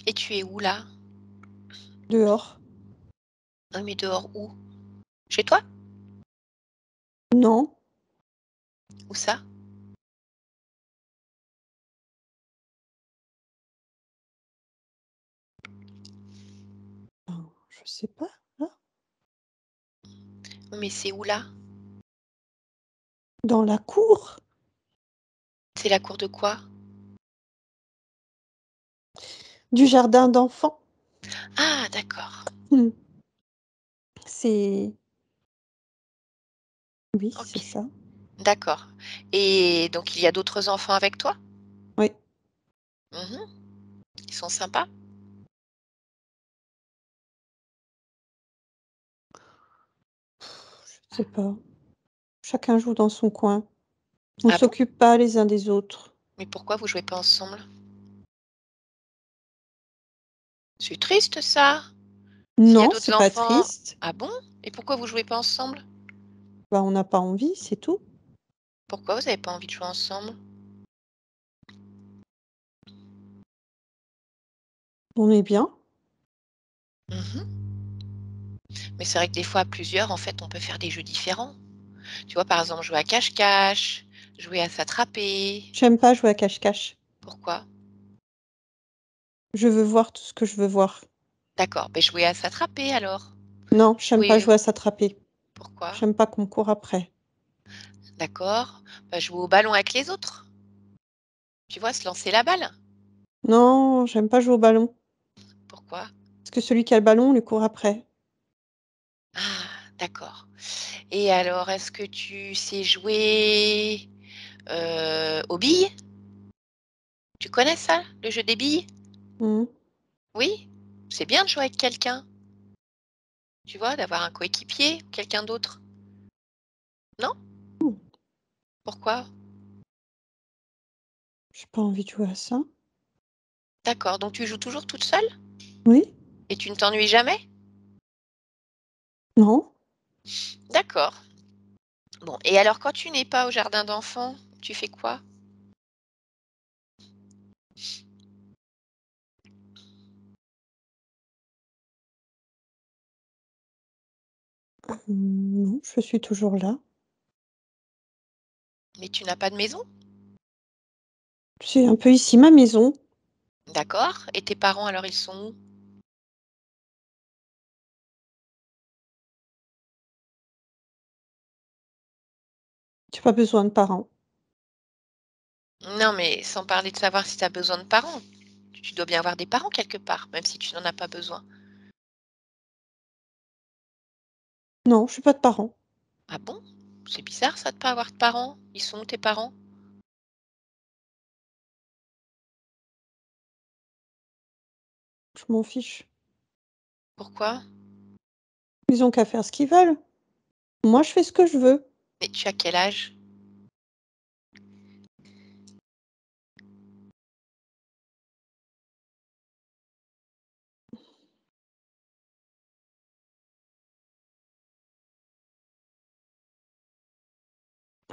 Et tu es où là? dehors. Ah mais dehors où? Chez toi? Non, Où ça? ben, je sais pas, là, Oui, mais c'est où là? dans la cour C'est la cour de quoi? du jardin d'enfants. Ah d'accord. Mmh. C'est oui, c'est OK. ça. D'accord, et donc il y a d'autres enfants avec toi? Oui, Mmh. Ils sont sympas? je sais pas. Chacun joue dans son coin. On Ah bon? s'occupe pas les uns des autres. Mais pourquoi vous jouez pas ensemble? C'est triste ça. S'il y a Non, d'autres c'est pas enfants. triste. Ah bon? Et pourquoi vous jouez pas ensemble? Bah, on n'a pas envie, c'est tout. Pourquoi vous avez pas envie de jouer ensemble? On est bien. Mmh. Mais c'est vrai que des fois à plusieurs, en fait, on peut faire des jeux différents. Tu vois, par exemple, jouer à cache-cache, jouer à s'attraper. J'aime pas jouer à cache-cache. Pourquoi? Je veux voir tout ce que je veux voir. D'accord, beh, jouer à s'attraper alors. Non, j'aime pas Jouer jouer à s'attraper. Pourquoi? J'aime pas qu'on me court après. D'accord, bah, jouer au ballon avec les autres. Tu vois, se lancer la balle. Non, j'aime pas jouer au ballon, Pourquoi? parce que celui qui a le ballon, on lui court après. Ah, d'accord, et alors, est-ce que tu sais jouer, aux billes? Tu connais ça, le jeu des billes? Mmh. Oui? C'est bien de jouer avec quelqu'un, tu vois, d'avoir un coéquipier ou quelqu'un d'autre. Non? Mmh. Pourquoi? J'ai pas envie de jouer à ça. D'accord, donc tu joues toujours toute seule? Oui? Et tu ne t'ennuies jamais? Non? D'accord. Bon, et alors quand tu n'es pas au jardin d'enfants, tu fais quoi? Non, je suis toujours là. Mais tu n'as pas de maison? C'est un peu ici ma maison. D'accord, et tes parents alors ils sont où? J'ai pas besoin de parents. Non, mais sans parler de savoir si tu as besoin de parents. Tu dois bien avoir des parents quelque part, même si tu n'en as pas besoin. Non, j'ai pas de parents. Ah bon? C'est bizarre ça de pas avoir de parents. Ils sont où tes parents? Je m'en fiche. Pourquoi? Ils ont qu'à faire ce qu'ils veulent. Moi, je fais ce que je veux. Mais tu as quel âge?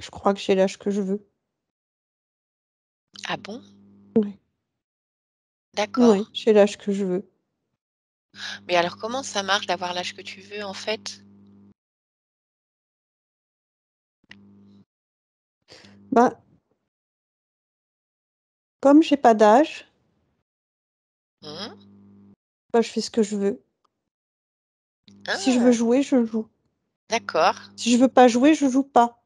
Je crois que j'ai l'âge que je veux. Ah bon? Ouais. D'accord. Oui, j'ai l'âge que je veux. Mais alors comment ça marche d'avoir l'âge que tu veux, en fait? Bah, comme j'ai pas d'âge, Mmh. bah, je fais ce que je veux. Si je veux Ah! jouer, je joue. D'accord. Si je veux pas jouer, je joue pas.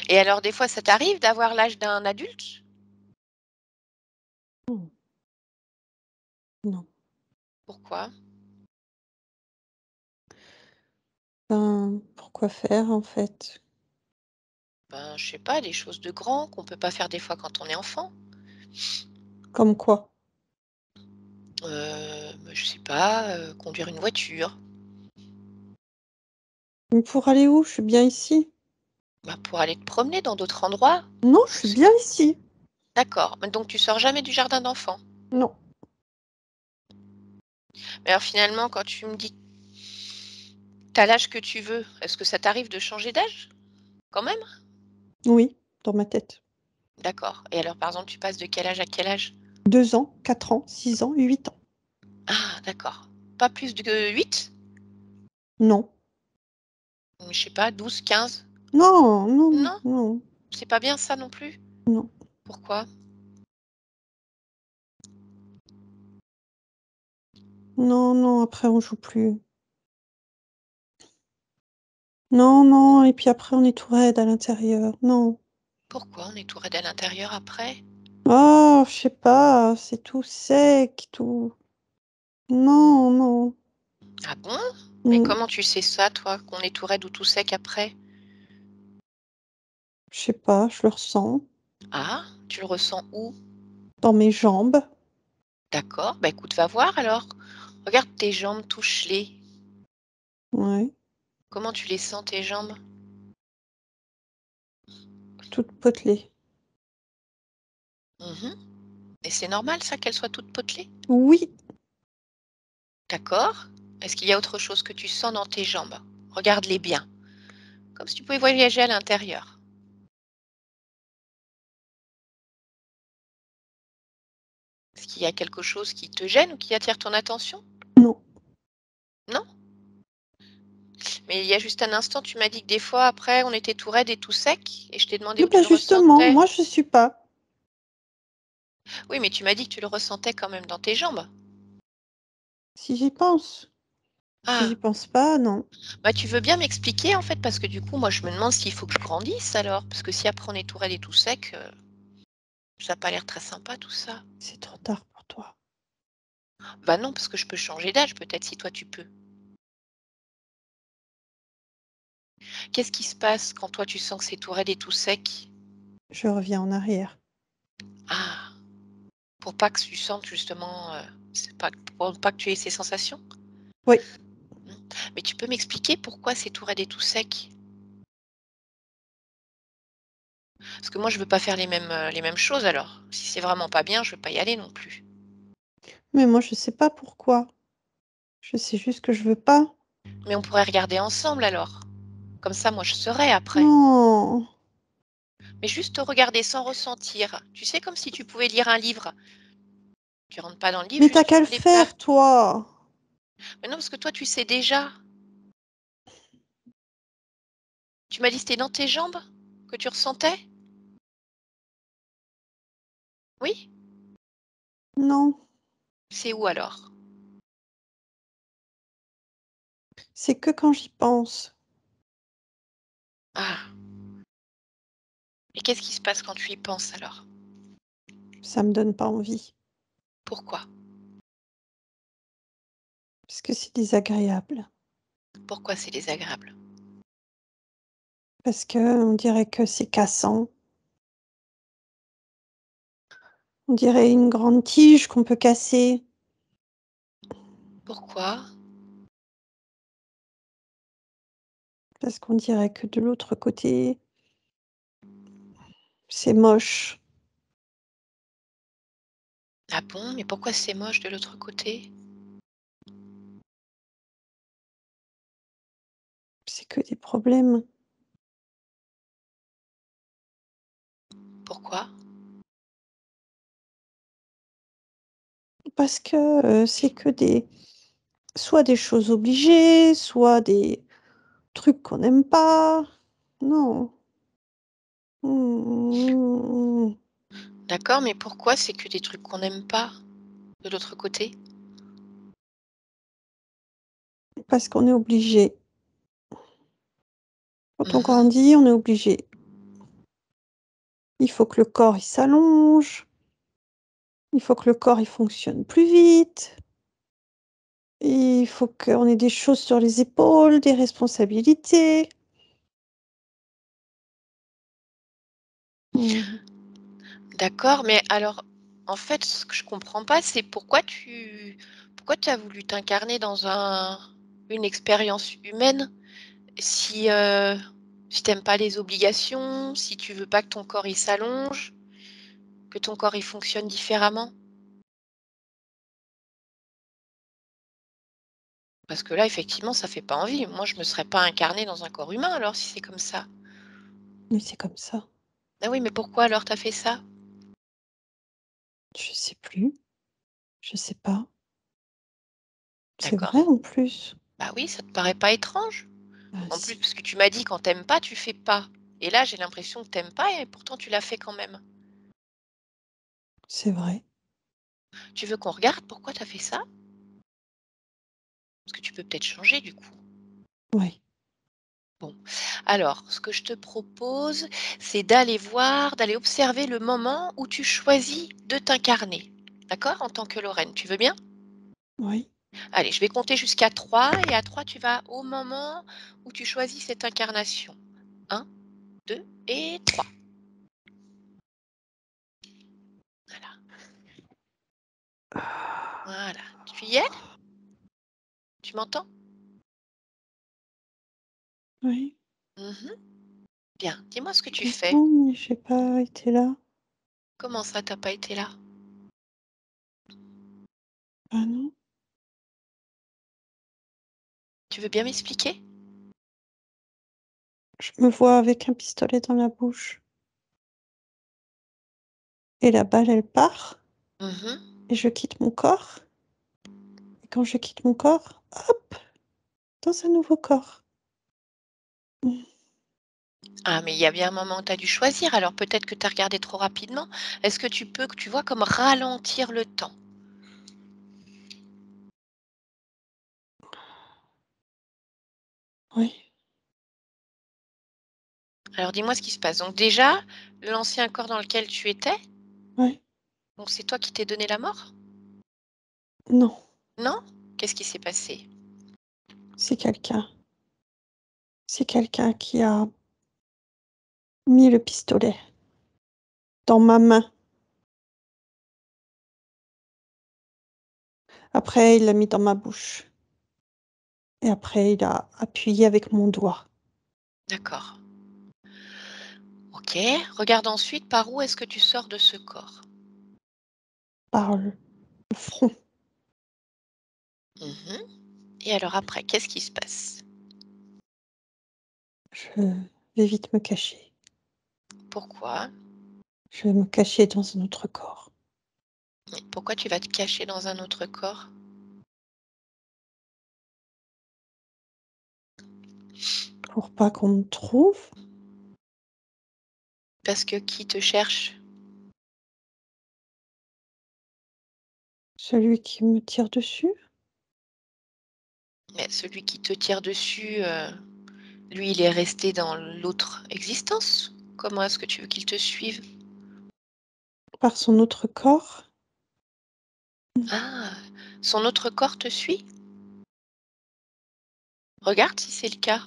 Et alors des fois, ça t'arrive d'avoir l'âge d'un adulte? Non, non. Pourquoi? Ben, pourquoi faire, en fait? Ben, je sais pas, des choses de grand qu'on peut pas faire des fois quand on est enfant. Comme quoi? Bah, je sais pas, conduire une voiture, Mais pour aller où? Je suis bien ici. bah, pour aller te promener dans d'autres endroits. Non, je Je suis sais bien ici. d'accord, mais donc tu sors jamais du jardin d'enfants? Non. Mais alors finalement, quand tu me dis: «Tu as l'âge que tu veux», est-ce que ça t'arrive de changer d'âge? Quand même? Oui, dans ma tête. D'accord, et alors par exemple, tu passes de quel âge à quel âge? 2 ans, 4 ans, 6 ans, 8 ans. Ah d'accord. Pas plus de 8? Non. Je sais pas, 12, 15? Non, non, non, Non? non, C'est pas bien ça non plus? non. Pourquoi? Non, non, après on joue plus. Non, non, et puis après on est tout raide à l'intérieur. Non. Pourquoi on est tout raide à l'intérieur après? Oh, je sais pas, c'est tout sec, tout. Non, non. Ah bon? Mais Mmh, comment tu sais ça toi, qu'on est tout raide ou tout sec après? je sais pas, je le ressens Ah, tu le ressens où? dans mes jambes. D'accord, bah écoute, va voir alors. Regarde tes jambes, touche-les. Ouais, Comment tu les sens tes jambes? toutes potelées. Mmh. Et c'est normal ça qu'elles soient toutes potelées? Oui, D'accord. Est-ce qu'il y a autre chose que tu sens dans tes jambes? Regarde-les bien, comme si tu pouvais voyager à l'intérieur. Est-ce qu'il y a quelque chose qui te gêne ou qui attire ton attention? non. Non? Mais il y a juste un instant, tu m'as dit que des fois après on était tout raide et tout sec et je t'ai demandé Non, où tu bah, le justement, ressentais. moi je suis pas. Oui, mais tu m'as dit que tu le ressentais quand même dans tes jambes. Si j'y pense. Si j'y Ah, pense pas, non. bah, tu veux bien m'expliquer en fait? Parce que du coup, moi je me demande s'il faut que je grandisse alors, parce que si après on est tout raide et tout sec, ça a pas l'air très sympa tout ça. C'est trop tard pour toi. Bah non, parce que je peux changer d'âge peut-être si toi tu peux. Qu'est-ce qui se passe quand toi tu sens que c'est tout raide et tout sec? Je reviens en arrière. Ah, pour pas que tu sentes justement, c'est pas pour pas que tu aies ces sensations? Oui, Mmh. Mais tu peux m'expliquer pourquoi c'est tout raide et tout sec? Parce que moi je veux pas faire les mêmes choses alors. Si c'est vraiment pas bien, je veux pas y aller non plus. mais moi je sais pas pourquoi. Je sais juste que je veux pas. Mais on pourrait regarder ensemble alors. Comme ça, moi je saurais après. Non. Mais juste regarder sans ressentir. Tu sais, comme si tu pouvais lire un livre. Tu rentres pas dans le livre, Mais t'as juste tu qu'à le ouvres les pages. faire, toi. Mais non, parce que toi tu sais déjà. Tu m'as dit c'était dans tes jambes que tu ressentais? Oui? Non. C'est où alors? C'est que quand j'y pense. Ah, et qu'est-ce qui se passe quand tu y penses alors? Ça me donne pas envie. Pourquoi? Parce que c'est désagréable. Pourquoi c'est désagréable? Parce que on dirait que c'est cassant. On dirait une grande tige qu'on peut casser. Pourquoi? Parce qu'on dirait que de l'autre côté, c'est moche. Ah bon? Mais pourquoi c'est moche de l'autre côté? C'est que des problèmes. Pourquoi? parce que c'est que soit des choses obligées, soit des trucs qu'on n'aime pas. Non. Mmh. D'accord, mais pourquoi c'est que des trucs qu'on n'aime pas, de l'autre côté? Parce qu'on est obligé. Quand on Mmh. grandit, on est obligé. Il faut que le corps il s'allonge, il faut que le corps il fonctionne plus vite, il faut qu'on ait des choses sur les épaules, des responsabilités. Mmh. D'accord, mais alors, en fait, ce que je comprends pas, c'est pourquoi tu as voulu t'incarner dans une expérience humaine si tu pas les obligations, si tu veux pas que ton corps il s'allonge, que ton corps il fonctionne différemment? Parce que là, effectivement, ça fait pas envie. Moi, je me serais pas incarnée dans un corps humain alors si c'est comme ça. Mais c'est comme ça. Ah oui, mais pourquoi alors tu as fait ça? Je sais plus, je sais pas. C'est D'accord. vrai en plus. Bah oui, ça te paraît pas étrange? Bah En plus, si, parce que tu m'as dit quand t'aimes pas, tu fais pas. Et là, j'ai l'impression que t'aimes pas et pourtant tu l'as fait quand même. c'est vrai. Tu veux qu'on regarde pourquoi tu as fait ça? Parce que tu peux peut-être changer du coup. Oui, Bon, alors, ce que je te propose, c'est d'aller voir, d'aller observer le moment où tu choisis de t'incarner. D'accord? En tant que Lorraine. Tu veux bien? oui. Allez, je vais compter jusqu'à 3 et à 3, tu vas au moment où tu choisis cette incarnation. Un, 2 et 3. Voilà. Voilà. Tu y es? Tu m'entends? Oui. Mhm. Bien. Dis-moi ce que Je tu fais. t'entends, mais j'ai pas été là. Comment ça, t'as pas été là? Ah non? Tu veux bien m'expliquer? Je me vois avec un pistolet dans la bouche et la balle, elle part Mhm. et je quitte mon corps et quand je quitte mon corps, hop, dans un nouveau corps. Mmh, Ah, mais il y a bien un moment où tu as dû choisir, alors peut-être que tu as regardé trop rapidement. Est-ce que tu peux, tu vois, comme ralentir le temps? oui, Alors dis-moi ce qui se passe. Donc déjà, l'ancien corps dans lequel tu étais, oui. donc c'est toi qui t'es donné la mort? Non, Non? Qu'est-ce qui s'est passé? c'est quelqu'un. C'est quelqu'un qui a mis le pistolet dans ma main. Après, il l'a mis dans ma bouche et après il a appuyé avec mon doigt D'accord. Ok. Regarde ensuite par où est-ce que tu sors de ce corps. par le front. Mhm. Et alors après, qu'est-ce qui se passe? Je vais vite me cacher. Pourquoi? Je vais me cacher dans un autre corps Pourquoi tu vas te cacher dans un autre corps? pour pas qu'on me trouve. Parce que qui te cherche? Celui qui me tire dessus. Mais celui qui te tire dessus, lui, il est resté dans l'autre existence. Comment est-ce que tu veux qu'il te suive? Par son autre corps? Ah, son autre corps te suit? Regarde si c'est le cas.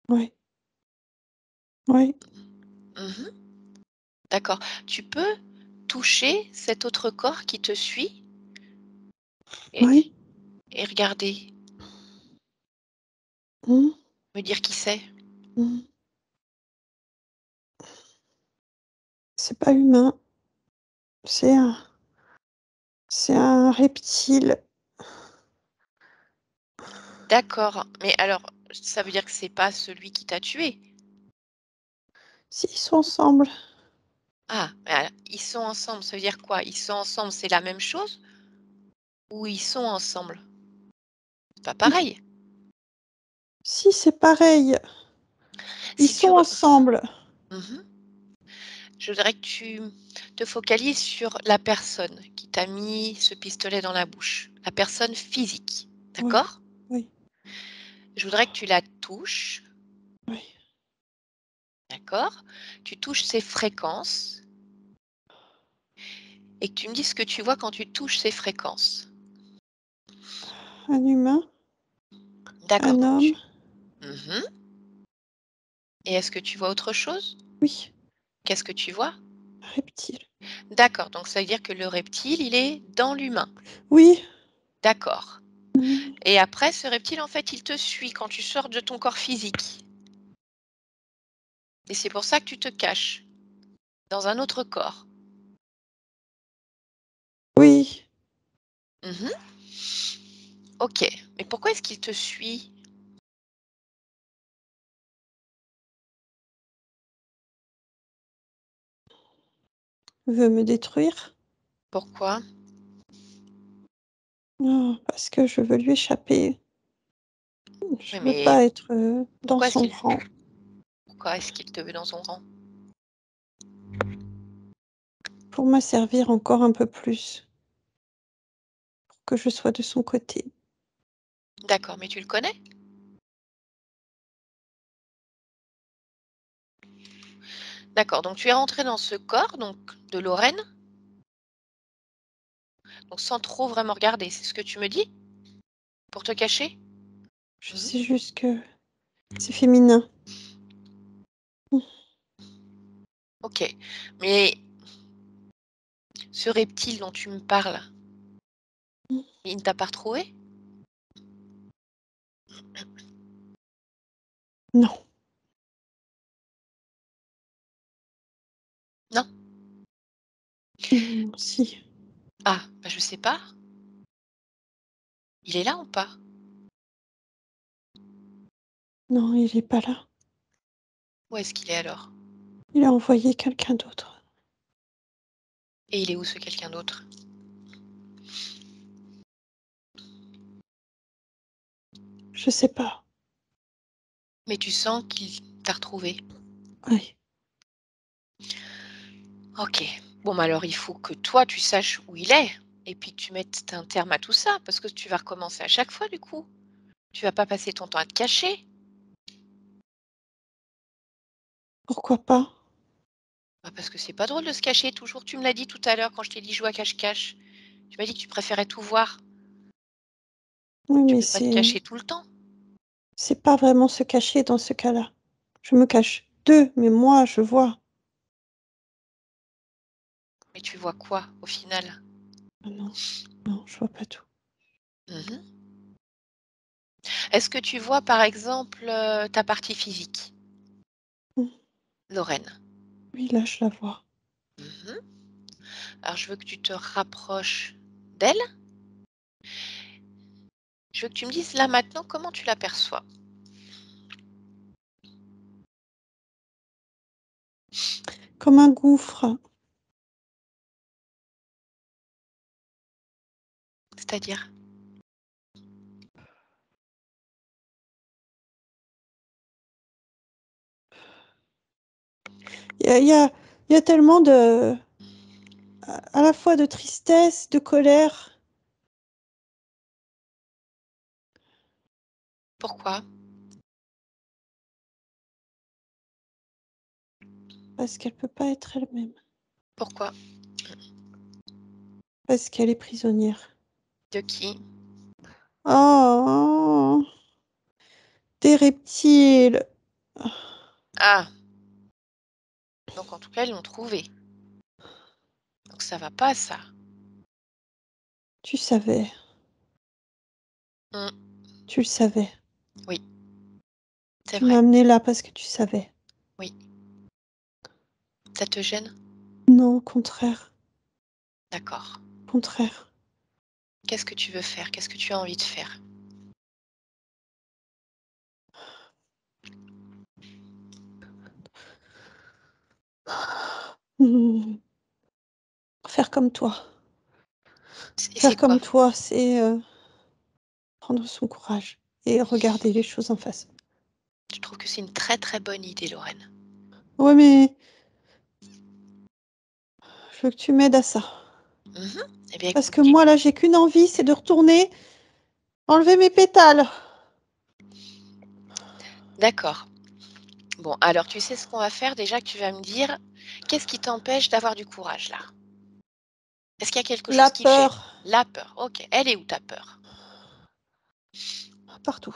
Oui, oui, Mhm. D'accord. Tu peux toucher cet autre corps qui te suit et, oui. et regarder, Mmh, me dire qui c'est. mmh. C'est pas humain, c'est un reptile. D'accord. Mais alors, ça veut dire que c'est pas celui qui t'a tué. S'ils sont ensemble, Ah, alors, ils sont ensemble, ça veut dire quoi? Ils sont ensemble, c'est la même chose ou ils sont ensemble? C'est pas pareil. Si, c'est pareil. Ils Si tu sont re ensemble. Mmh Je voudrais que tu te focalises sur la personne qui t'a mis ce pistolet dans la bouche, la personne physique, Oui, d'accord? oui, Je voudrais que tu la touches, oui. d'accord? Tu touches ses fréquences et que tu me dises ce que tu vois quand tu touches ces fréquences. Un humain, D'accord, un donc homme, tu mmh et est-ce que tu vois autre chose? oui, Qu'est-ce que tu vois? un reptile. D'accord, donc ça veut dire que le reptile, il est dans l'humain. Oui, D'accord mmh, et après ce reptile, en fait, il te suit quand tu sors de ton corps physique et c'est pour ça que tu te caches dans un autre corps. oui, Mmh OK, mais pourquoi est-ce qu'il te suit? veut me détruire. Pourquoi? Non, parce que je veux lui échapper. Oui, Je veux mais pas être, dans pourquoi est-ce son qu'il rang te veut dans son rang? pour m'asservir encore un peu plus, pour que je sois de son côté. D'accord, mais tu le connais? D'accord, donc tu es rentrée dans ce corps, donc de Lorraine, donc sans trop vraiment regarder, c'est ce que tu me dis? Pour te cacher? Je Mmh sais juste que c'est féminin. Mmh, OK, mais ce reptile dont tu me parles, mmh, il ne t'a pas retrouvée? non, Non? si, Ah, bah, je sais pas. Il est là ou pas? non, il est pas là. Où est-ce qu'il est alors? Il a envoyé quelqu'un d'autre. Et il est où ce quelqu'un d'autre? Je sais pas. Mais tu sens qu'il t'a retrouvée? Oui, OK. Bon, bah, alors il faut que toi tu saches où il est et puis que tu mettes un terme à tout ça parce que tu vas recommencer à chaque fois du coup. Tu vas pas passer ton temps à te cacher. pourquoi pas? Bah, parce que c'est pas drôle de se cacher toujours. Tu me l'as dit tout à l'heure quand je t'ai dit jouer à cache-cache. Tu m'as dit que tu préférais tout voir. Oui, Tu mais peux pas te cacher tout le temps. c'est pas vraiment se cacher dans ce cas-là. Je me cache d'eux, mais moi, je vois. Mais tu vois quoi au final? Ah non, non, je vois pas tout. Mmh. Est-ce que tu vois par exemple, ta partie physique, Mmh, Lorraine? oui, là, je la vois. Mmh. Alors je veux que tu te rapproches d'elle. Je veux que tu me dises là maintenant comment tu l'aperçois. Comme un gouffre. C'est-à-dire? Il y a tellement de à la fois de tristesse, de colère, Pourquoi? parce qu'elle peut pas être elle-même, Pourquoi? parce qu'elle est prisonnière. De qui? Oh! Des reptiles! Ah! Donc en tout cas, ils l'ont trouvé. Donc ça va pas ça. Tu savais, Mmh. tu le savais. Oui, c'est Tu m'as vrai. amenée là parce que tu savais. Oui. Ça te gêne? Non, au contraire, D'accord. contraire. Qu'est-ce que tu veux faire? Qu'est-ce que tu as envie de faire? Mmh. Faire comme toi. C'est Faire quoi? comme toi, c'est, prendre son courage et regarder les choses en face. Je trouve que c'est une très, très bonne idée, Lorraine. Ouais, mais je veux que tu m'aides à ça. Mmh. Eh bien, Parce écoute, que moi, là, j'ai qu'une envie, c'est de retourner enlever mes pétales. d'accord. Bon, alors tu sais ce qu'on va faire déjà que tu vas me dire, qu'est-ce qui t'empêche d'avoir du courage là? Est-ce qu'il y a quelque La chose qui te gêne? peur, La peur, OK. Elle est où ta peur? partout.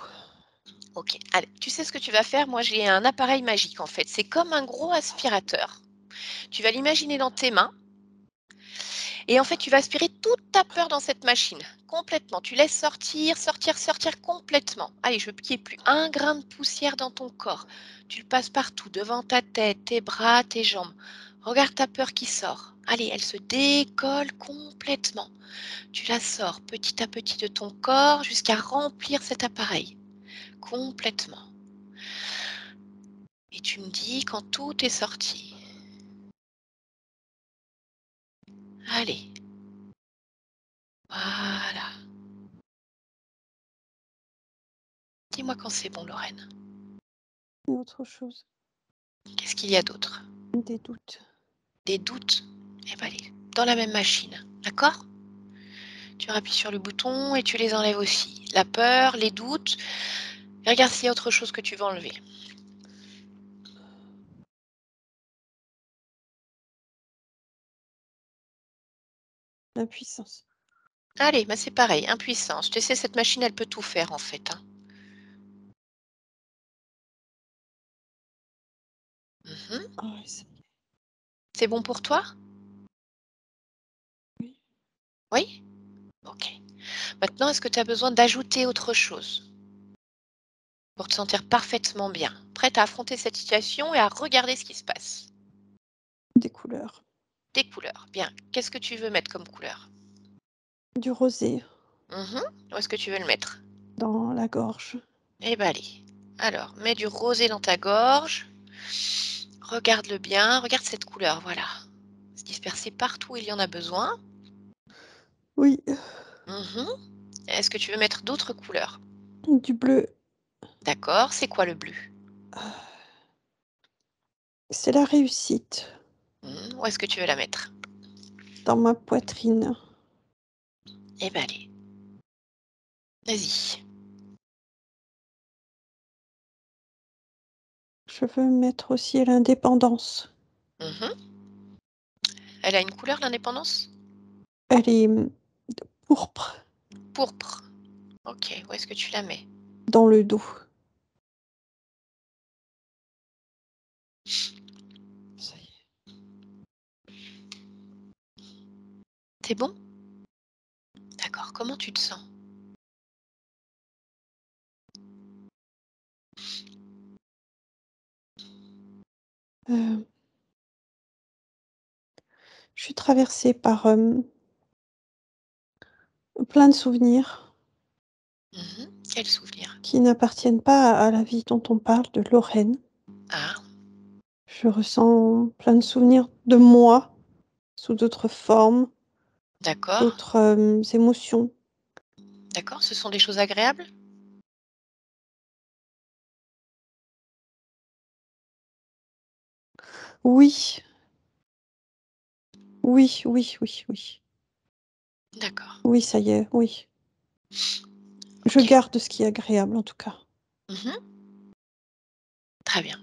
OK. Allez, tu sais ce que tu vas faire? Moi, j'ai un appareil magique en fait. C'est comme un gros aspirateur. Tu vas l'imaginer dans tes mains et en fait, tu vas aspirer toute ta peur dans cette machine, complètement. Tu laisses sortir, sortir, sortir complètement. Allez, je veux qu'il n'y ait plus un grain de poussière dans ton corps. Tu le passes partout, devant ta tête, tes bras, tes jambes. Regarde ta peur qui sort. Allez, elle se décolle complètement. Tu la sors petit à petit de ton corps jusqu'à remplir cet appareil, complètement. Et tu me dis quand tout est sorti. Allez, voilà. Dis-moi quand c'est bon, Lorraine. Et autre chose, Qu'est-ce qu'il y a d'autre? des doutes. Des doutes? Eh ben, allez, dans la même machine, d'accord? Tu appuies sur le bouton et tu les enlèves aussi. La peur, les doutes. Et regarde s'il y a autre chose que tu veux enlever. La puissance. Allez, bah c'est pareil, impuissance. Tu sais, cette machine, elle peut tout faire en fait, hein. Mhm. Ah oui, ça C'est bon pour toi? oui. Oui? Ok. Maintenant, est-ce que tu as besoin d'ajouter autre chose pour te sentir parfaitement bien? Prête à affronter cette situation et à regarder ce qui se passe? Des couleurs. Des couleurs. Bien. Qu'est-ce que tu veux mettre comme couleur? Du rosé Mhm. Où est-ce que tu veux le mettre? dans la gorge. Eh ben allez. Alors, mets du rosé dans ta gorge. Regarde-le bien. Regarde cette couleur. Voilà. Se disperser partout où il y en a besoin. Oui, Mhm. Est-ce que tu veux mettre d'autres couleurs? du bleu. D'accord. C'est quoi le bleu? C'est la réussite Où est-ce que tu veux la mettre? dans ma poitrine. Eh ben allez. Vas-y. Je veux mettre aussi l'indépendance. Mhm. Elle a une couleur, l'indépendance? Elle est pourpre Pourpre. Ok. Où est-ce que tu la mets? dans le dos. Ça y C'est bon? D'accord. Comment tu te sens? est. Je suis traversée par plein de souvenirs Mhm. Quel souvenir? qui n'appartiennent pas à la vie dont on parle, de Lorraine. Ah, Je ressens plein de souvenirs de moi sous d'autres formes, d'accord. d'autres émotions. D'accord. Ce sont des choses agréables? Oui, oui, oui, oui, oui. D'accord. Oui, ça y est, oui. Je Ok. garde ce qui est agréable en tout cas. Mhm. Très bien.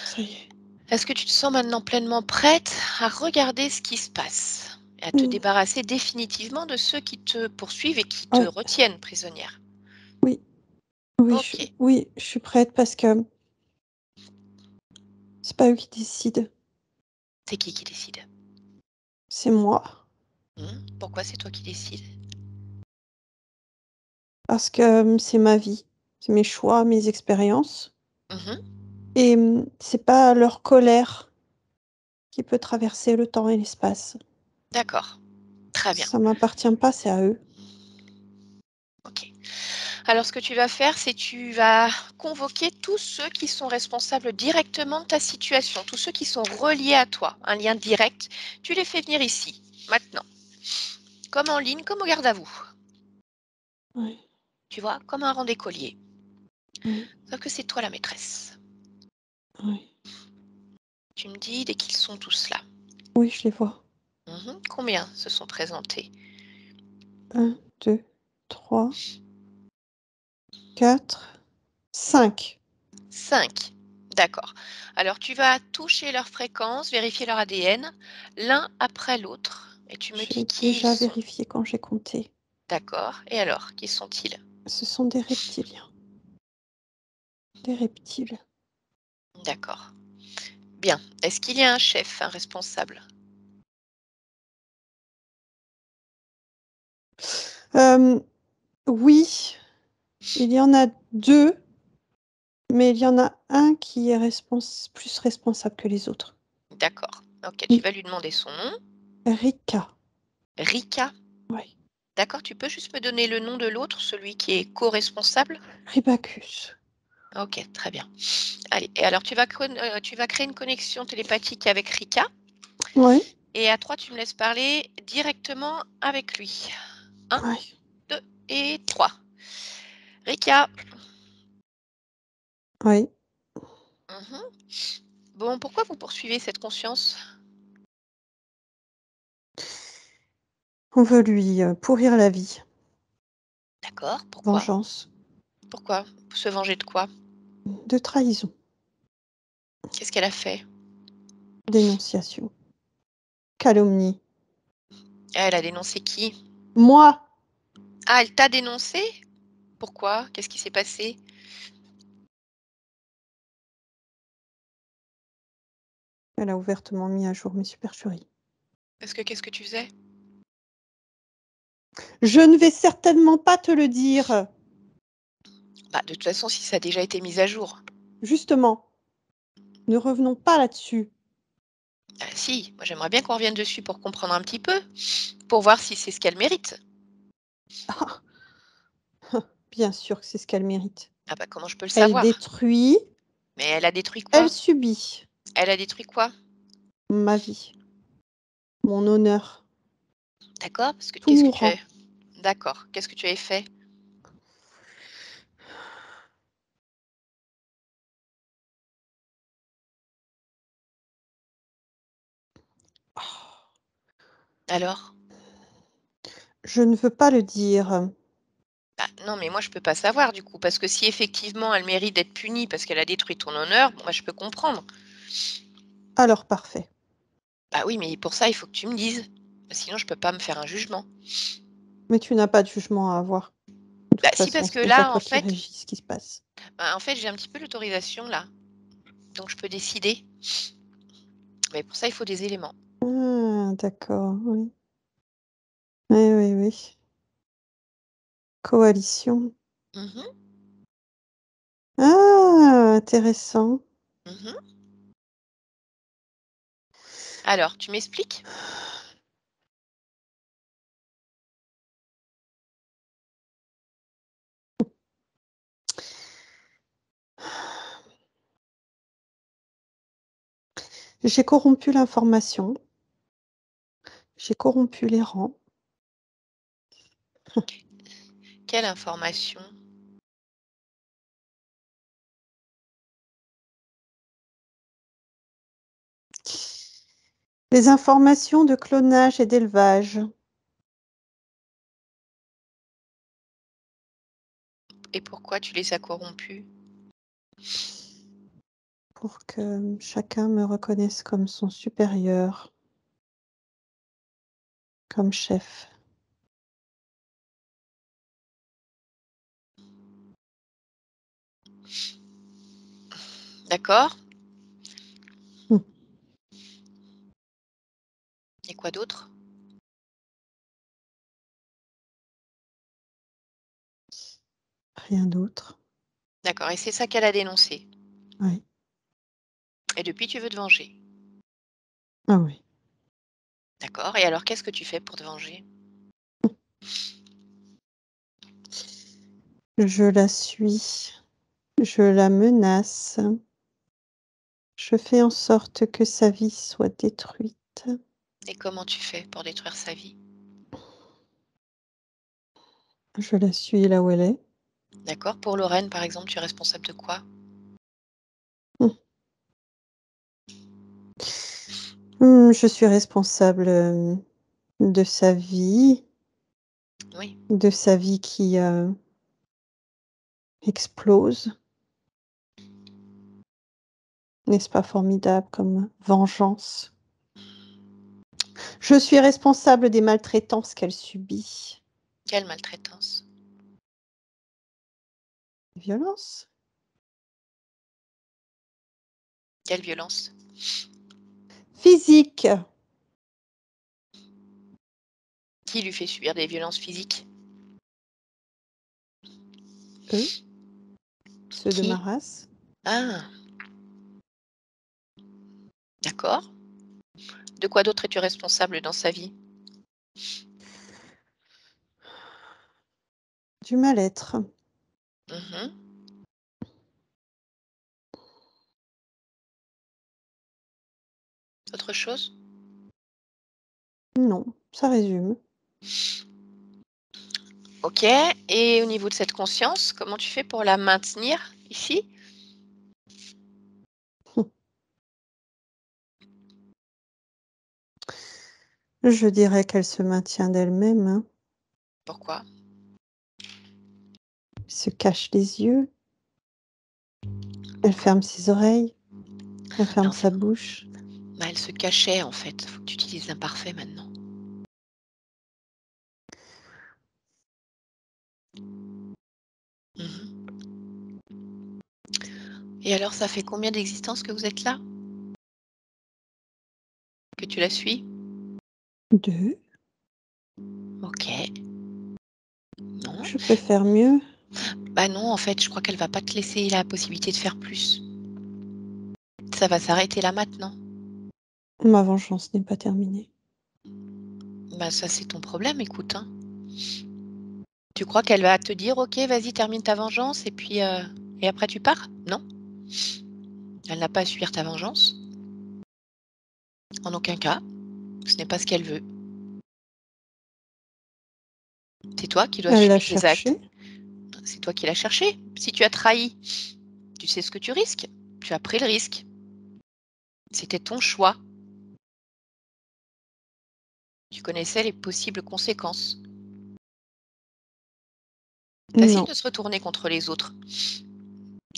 Ça y est. Est-ce que tu te sens maintenant pleinement prête à regarder ce qui se passe et à te Mmh. débarrasser définitivement de ceux qui te poursuivent et qui te Ouais, retiennent prisonnière? oui, oui, Ok. je suis prête parce que c'est pas eux qui décident, C'est qui décide? c'est moi. Pourquoi c'est toi qui décides? Parce que c'est ma vie, c'est mes choix, mes expériences. Mhm. Et c'est pas leur colère qui peut traverser le temps et l'espace. D'accord. Très bien. Ça m'appartient pas, c'est à eux. Ok. Alors, ce que tu vas faire, c'est tu vas convoquer tous ceux qui sont responsables directement de ta situation, tous ceux qui sont reliés à toi, un lien direct. Tu les fais venir ici, maintenant, comme en ligne, comme au garde à vous. Oui, Tu vois, comme un rang d'écolier. oui, Sauf que c'est toi la maîtresse. oui. Tu me dis dès qu'ils sont tous là. Oui, je les vois. Combien se sont présentés? 1, 2, 3, 4, 5. 5. D'accord. Alors tu vas toucher leur fréquence, vérifier leur ADN, l'un après l'autre. Et tu me dis J'ai qui ils déjà sont. vérifié quand j'ai compté. D'accord. Et alors, qui sont-ils? Ce sont des reptiliens. Des reptiles. D'accord. Bien. Est-ce qu'il y a un chef, un responsable? Oui, il y en a 2, mais il y en a un qui est plus responsable que les autres. D'accord. Ok, tu Oui, vas lui demander son nom. Rika. Rika. Oui. D'accord, tu peux juste me donner le nom de l'autre, celui qui est co-responsable? Ribacus. Ok, très bien. Allez, et alors tu vas créer une connexion télépathique avec Rika. Oui, Et à 3, tu me laisses parler directement avec lui. 1, oui. 2 et 3. Rika. Oui. Mhm. Bon, pourquoi vous poursuivez cette conscience? On veut lui pourrir la vie. D'accord, pourquoi? Vengeance. Pourquoi? Se venger de quoi? De trahison. Qu'est-ce qu'elle a fait? Dénonciation. Calomnie. Elle a dénoncé qui? Moi, Ah, elle t'a dénoncé? Pourquoi? Qu'est-ce qui s'est passé? elle a ouvertement mis à jour mes supercheries. Parce que qu'est-ce que tu faisais? Je ne vais certainement pas te le dire. Bah, de toute façon, si ça a déjà été mis à jour. Justement, ne revenons pas là-dessus. Ah, si, moi j'aimerais bien qu'on revienne dessus pour comprendre un petit peu, pour voir si c'est ce qu'elle mérite. Ah, bien sûr que c'est ce qu'elle mérite. Ah bah comment je peux le Elle savoir? détruit, Mais elle a détruit elle quoi? subit Elle a détruit quoi? ma vie, mon honneur, D'accord, parce que tout qu'est-ce que tu as. mourant. D'accord, qu'est-ce que tu avais fait? Alors? Je ne veux pas le dire. Bah, non, mais moi je peux pas savoir du coup, parce que si effectivement elle mérite d'être punie parce qu'elle a détruit ton honneur, bon, moi je peux comprendre. Alors parfait. Bah oui, mais pour ça il faut que tu me dises. Sinon je peux pas me faire un jugement. Mais tu n'as pas de jugement à avoir. De Bah toute si, façon, parce que c'est déjà là toi qui régis ce qui se passe. en fait j'ai un petit peu l'autorisation là, donc je peux décider. Mais pour ça il faut des éléments. Ah, d'accord, oui. Oui, oui, oui. Coalition. Mhm, Ah, intéressant. mhm. Alors, tu m'expliques? J'ai corrompu l'information, j'ai corrompu les rangs. Quelle information? Les informations de clonage et d'élevage. Et pourquoi tu les as corrompus? Pour que chacun me reconnaisse comme son supérieur, comme chef. D'accord. Mmh, Et quoi d'autre? rien d'autre. D'accord, et c'est ça qu'elle a dénoncé. Oui. Et depuis, tu veux te venger. Ah oui. D'accord, et alors qu'est-ce que tu fais pour te venger? Je la suis. Je la menace. Je fais en sorte que sa vie soit détruite. Et comment tu fais pour détruire sa vie? Je la suis là où elle est. D'accord. Pour Lorraine, par exemple, tu es responsable de quoi? Je suis responsable, de sa vie Oui. qui, explose. N'est-ce pas formidable comme vengeance? Je suis responsable des maltraitances qu'elle subit. Quelle maltraitance? Violence? Quelle violence? Physique. Qui lui fait subir des violences physiques? Eux, ceux de ma Qui? race. Ah, d'accord. De quoi d'autre es-tu responsable dans sa vie? Du mal-être. Mmh. Autre chose? Non, ça résume. OK, et au niveau de cette conscience, comment tu fais pour la maintenir ici? Je dirais qu'elle se maintient d'elle-même, hein. Pourquoi? Elle se cache les yeux, elle ferme ses oreilles, elle ferme Non, sa bouche. bah, elle se cachait en fait. Faut que tu utilises l'imparfait maintenant. Mmh. Et alors, ça fait combien d'existences que vous êtes là? Que tu la suis? 2. OK. Non. Je peux faire mieux. Bah, non, en fait, je crois qu'elle va pas te laisser la possibilité de faire plus. Ça va s'arrêter là maintenant. Ma vengeance n'est pas terminée. Bah, ça, c'est ton problème, écoute, hein. Tu crois qu'elle va te dire: «OK, vas-y, termine ta vengeance et après tu pars?» Non, elle n'a pas à subir ta vengeance, en aucun cas. Ce n'est pas ce qu'elle veut. C'est toi qui dois Elle l'a assumer tes actes. cherché. C'est toi qui l'as cherché. Si tu as trahi, tu sais ce que tu risques. Tu as pris le risque. C'était ton choix. Tu connaissais les possibles conséquences. Facile Non, de se retourner contre les autres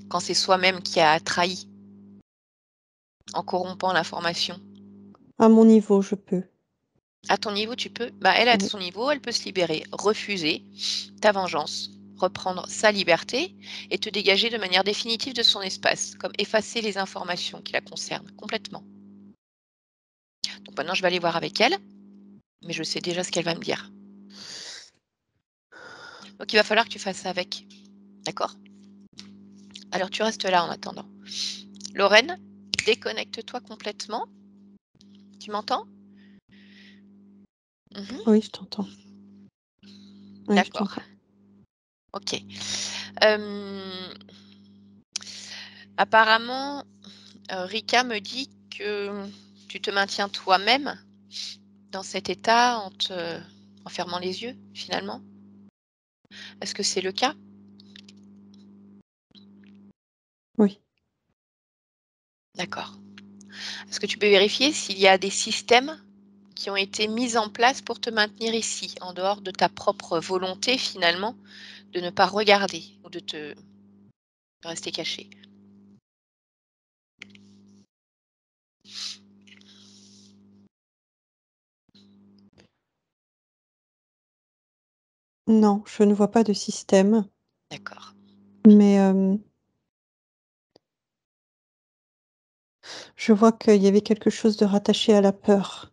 quand c'est soi-même qui a trahi en corrompant l'information. à mon niveau, je peux. À ton niveau, tu peux. Bah, elle, à Oui. son niveau, elle peut se libérer, refuser ta vengeance, reprendre sa liberté et te dégager de manière définitive de son espace, comme effacer les informations qui la concernent complètement. Donc maintenant, je vais aller voir avec elle, mais je sais déjà ce qu'elle va me dire. Donc il va falloir que tu fasses ça avec. D'accord? Alors tu restes là en attendant. Lorraine, déconnecte-toi complètement. Tu m'entends? Mhm. Oui, je t'entends. Oui, je D'accord. t'entends. OK. Hem, apparemment, Rika me dit que tu te maintiens toi-même dans cet état en fermant les yeux, finalement. Est-ce que c'est le cas? Oui. D'accord. Est-ce que tu peux vérifier s'il y a des systèmes qui ont été mis en place pour te maintenir ici, en dehors de ta propre volonté, finalement, de ne pas regarder ou de rester caché? Non, je ne vois pas de système, D'accord. mais je vois qu'il y avait quelque chose de rattaché à la peur.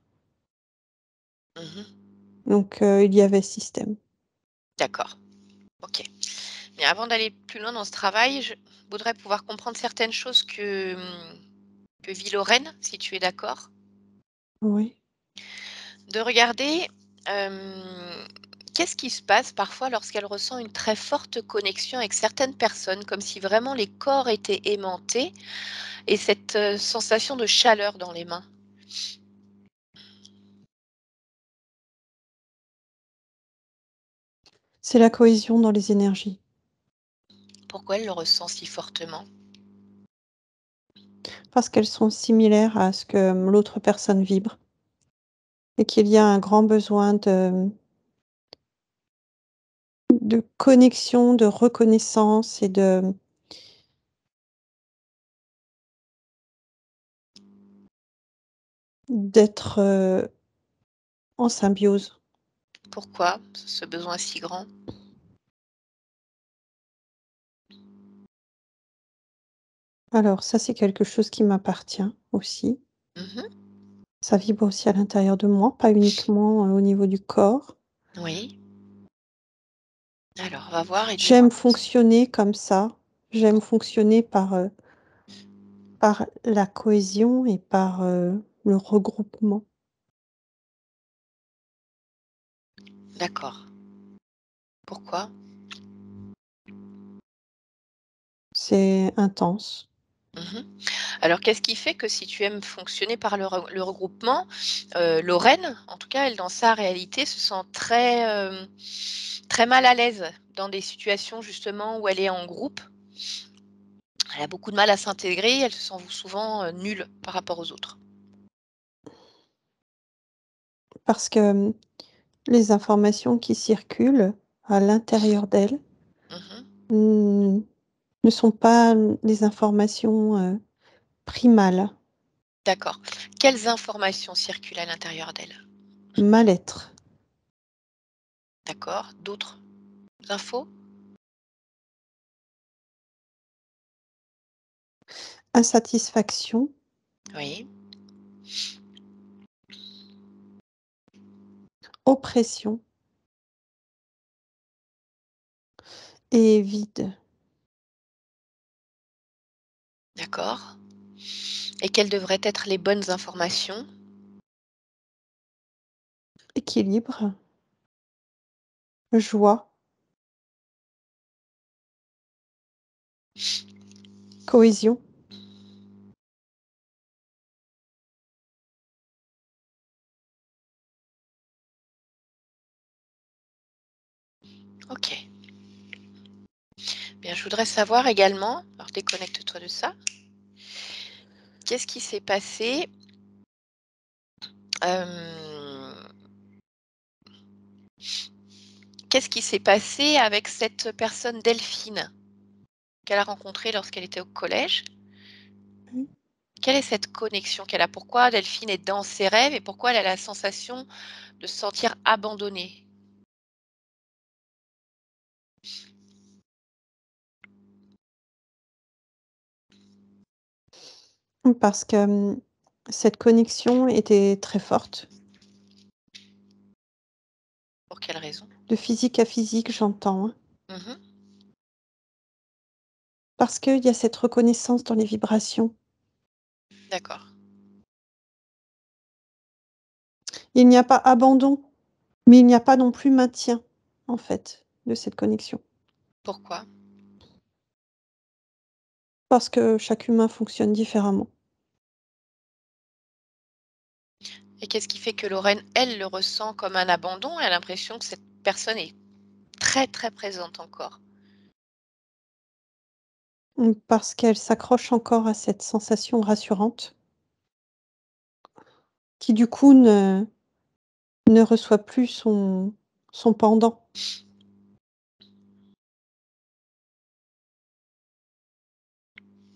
Mmh. Donc il y avait système. D'accord. OK. Mais avant d'aller plus loin dans ce travail, je voudrais pouvoir comprendre certaines choses que vit Lorraine, si tu es d'accord? Oui. De regarder, hem, Qu'est-ce qui se passe parfois lorsqu'elle ressent une très forte connexion avec certaines personnes, comme si vraiment les corps étaient aimantés et cette, sensation de chaleur dans les mains? C'est la cohésion dans les énergies, Pourquoi elle le ressent si fortement? parce qu'elles sont similaires à ce que l'autre personne vibre et qu'il y a un grand besoin de connexion, de reconnaissance et d'être, en symbiose. Pourquoi ce besoin si grand? Alors ça, c'est quelque chose qui m'appartient aussi. Mmh. Ça vibre aussi à l'intérieur de moi, pas uniquement, au niveau du corps. Oui. Alors, on va voir et dis-moi J'aime plus. fonctionner comme ça. J'aime fonctionner par la cohésion et par, le regroupement. D'accord. Pourquoi? C'est intense. Mmh. Alors, qu'est-ce qui fait que si tu aimes fonctionner par le regroupement, Lorraine, en tout cas, elle, dans sa réalité, se sent très, très mal à l'aise dans des situations justement où elle est en groupe. Elle a beaucoup de mal à s'intégrer, elle se sent souvent, nulle par rapport aux autres. Parce que, les informations qui circulent à l'intérieur d'elle, Mmh. mmh, ne sont pas, des informations, primales. D'accord. Quelles informations circulent à l'intérieur d'elle? Mal-être, D'accord. D'autres infos? insatisfaction, Oui. oppression et vide, D'accord. Et quelles devraient être les bonnes informations? équilibre, joie, cohésion. OK. Bien, je voudrais savoir également, alors déconnecte-toi de ça, qu'est-ce qui s'est passé, hem, qu'est-ce qui s'est passé avec cette personne Delphine qu'elle a rencontrée lorsqu'elle était au collège? Mmh. Quelle est cette connexion qu'elle a? Pourquoi Delphine est dans ses rêves et pourquoi elle a la sensation de se sentir abandonnée? Parce que, cette connexion était très forte, Pour quelle raison? de physique à physique, j'entends, hein. Mmh. Parce qu'il y a cette reconnaissance dans les vibrations. D'accord. Il n'y a pas abandon, mais il n'y a pas non plus maintien, en fait, de cette connexion. Pourquoi? Parce que chaque humain fonctionne différemment. Et qu'est-ce qui fait que Lorraine, elle, le ressent comme un abandon? Elle a l'impression que cette personne est très, très présente encore. Parce qu'elle s'accroche encore à cette sensation rassurante qui du coup ne reçoit plus son pendant.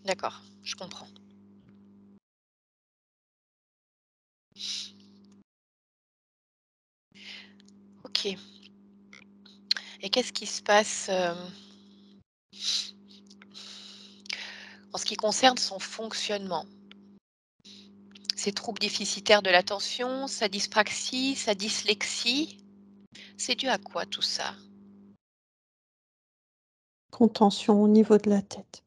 D'accord, je comprends. OK. Et qu'est-ce qui se passe, en ce qui concerne son fonctionnement? Ses troubles déficitaires de l'attention, sa dyspraxie, sa dyslexie, c'est dû à quoi tout ça? Contention au niveau de la tête.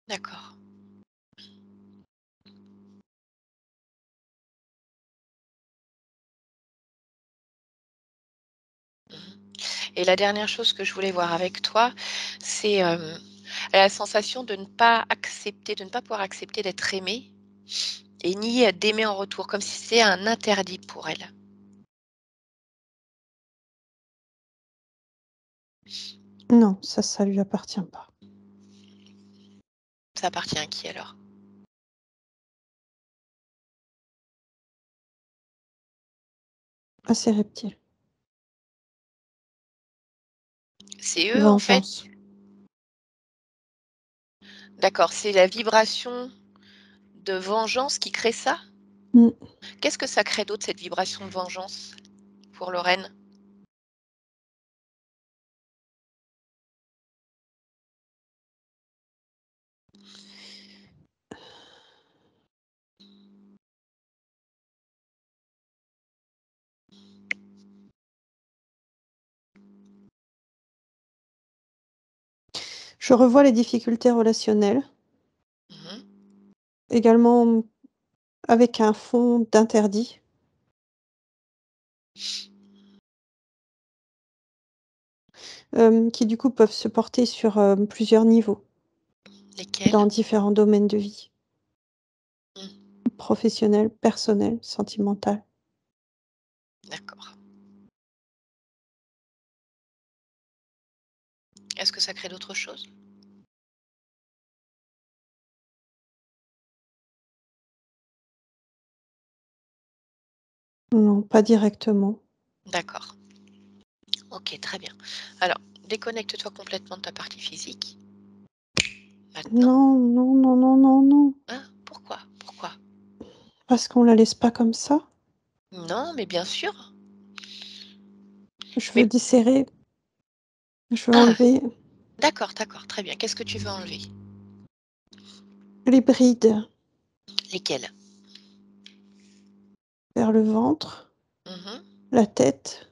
D'accord. Et la dernière chose que je voulais voir avec toi, c'est, la sensation de ne pas pouvoir accepter d'être aimée et ni, d'aimer en retour, comme si c'était un interdit pour elle. Non, ça lui appartient pas. Ça appartient à qui alors? À ces reptiles. C'est eux en fait? Vengeance. D'accord, c'est la vibration de vengeance qui crée ça? Mmh. Qu'est-ce que ça crée d'autre cette vibration de vengeance pour Lorraine? Je revois les difficultés relationnelles, Mmh. également avec un fond d'interdit, qui du coup peuvent se porter sur, plusieurs niveaux, Lesquels? dans différents domaines de vie, Mmh, professionnel, personnel, sentimental. d'accord. Est-ce que ça crée d'autres choses? Non, pas directement. D'accord. OK, très bien. Alors, déconnecte-toi complètement de ta partie physique, maintenant. Non, non, non, non, non, non, Hein? Pourquoi? Pourquoi? parce qu'on la laisse pas comme ça. Non, mais bien sûr. Je veux Mais desserrer, je veux ah! enlever D'accord, d'accord, très bien. Qu'est-ce que tu veux enlever? les brides Lesquelles? vers le ventre, Mmh. la tête,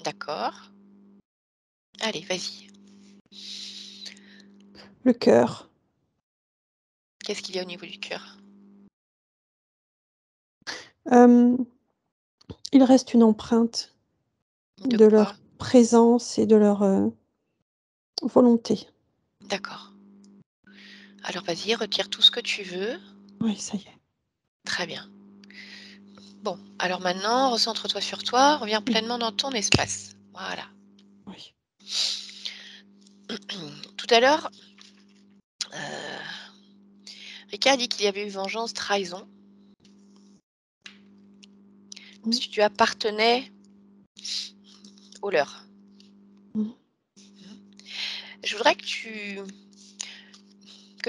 D'accord. Allez, vas-y. le cœur. Qu'est-ce qu'il y a au niveau du cœur? Hem, il reste une empreinte De de quoi? leur présence et de leur, volonté. D'accord. Alors vas-y, retire tout ce que tu veux. Oui, ça y est. Très bien. Bon, alors maintenant, recentre-toi sur toi, reviens Mmh, pleinement dans ton espace. Voilà. oui. Tout à l'heure, Ricard a dit qu'il y avait eu vengeance, trahison, comme Mmh, si tu appartenais aux leurs. mmh. Je voudrais que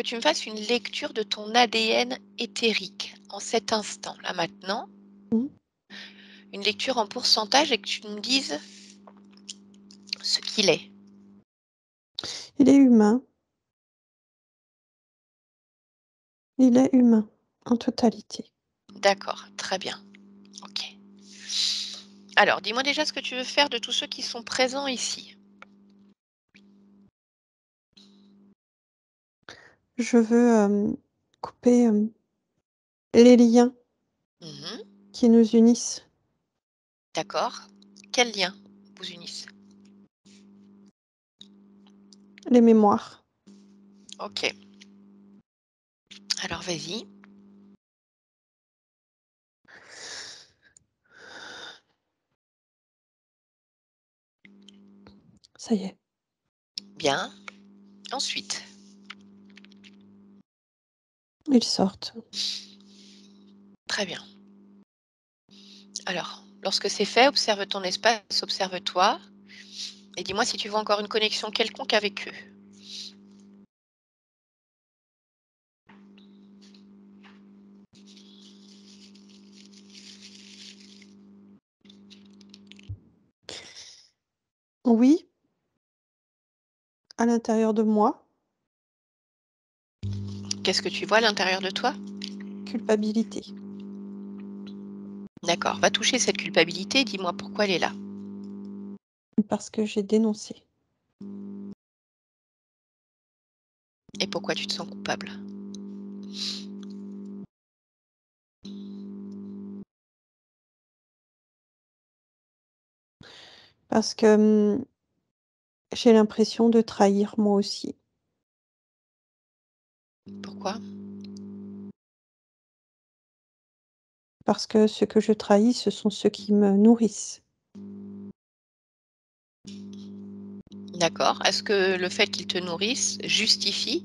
tu me fasses une lecture de ton ADN éthérique en cet instant, là maintenant, Mmh. une lecture en pourcentage et que tu me dises ce qu'il est. Il est humain, il est humain en totalité. D'accord, très bien. OK. Alors, dis-moi déjà ce que tu veux faire de tous ceux qui sont présents ici. Je veux, couper, les liens Mmh. qui nous unissent, D'accord. Quels liens vous unissent? les mémoires. OK. Alors vas-y. Ça y est. Bien. Ensuite. Ils sortent. Très bien. Alors, lorsque c'est fait, observe ton espace, observe-toi et dis-moi si tu vois encore une connexion quelconque avec eux. Oui, à l'intérieur de moi, Qu'est-ce que tu vois à l'intérieur de toi? culpabilité, D'accord. Va toucher cette culpabilité et dis-moi pourquoi elle est là parce que j'ai dénoncé. et pourquoi tu te sens coupable. Parce que j'ai l'impression de trahir moi aussi. Pourquoi? Parce que ce que je trahis, ce sont ceux qui me nourrissent. D'accord. Est-ce que le fait qu'ils te nourrissent justifie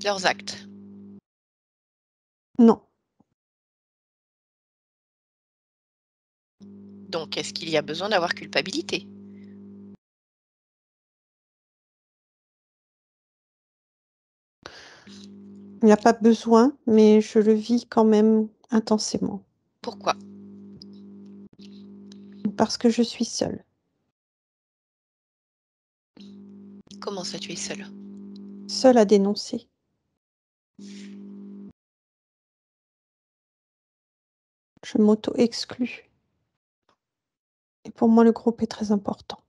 leurs actes? Non, Donc, est-ce qu'il y a besoin d'avoir culpabilité? il n'y a pas besoin, mais je le vis quand même intensément. Pourquoi? Parce que je suis seule. Comment ça, tu es seule? Seule à dénoncer. Je m'auto-exclus. Et pour moi, le groupe est très important.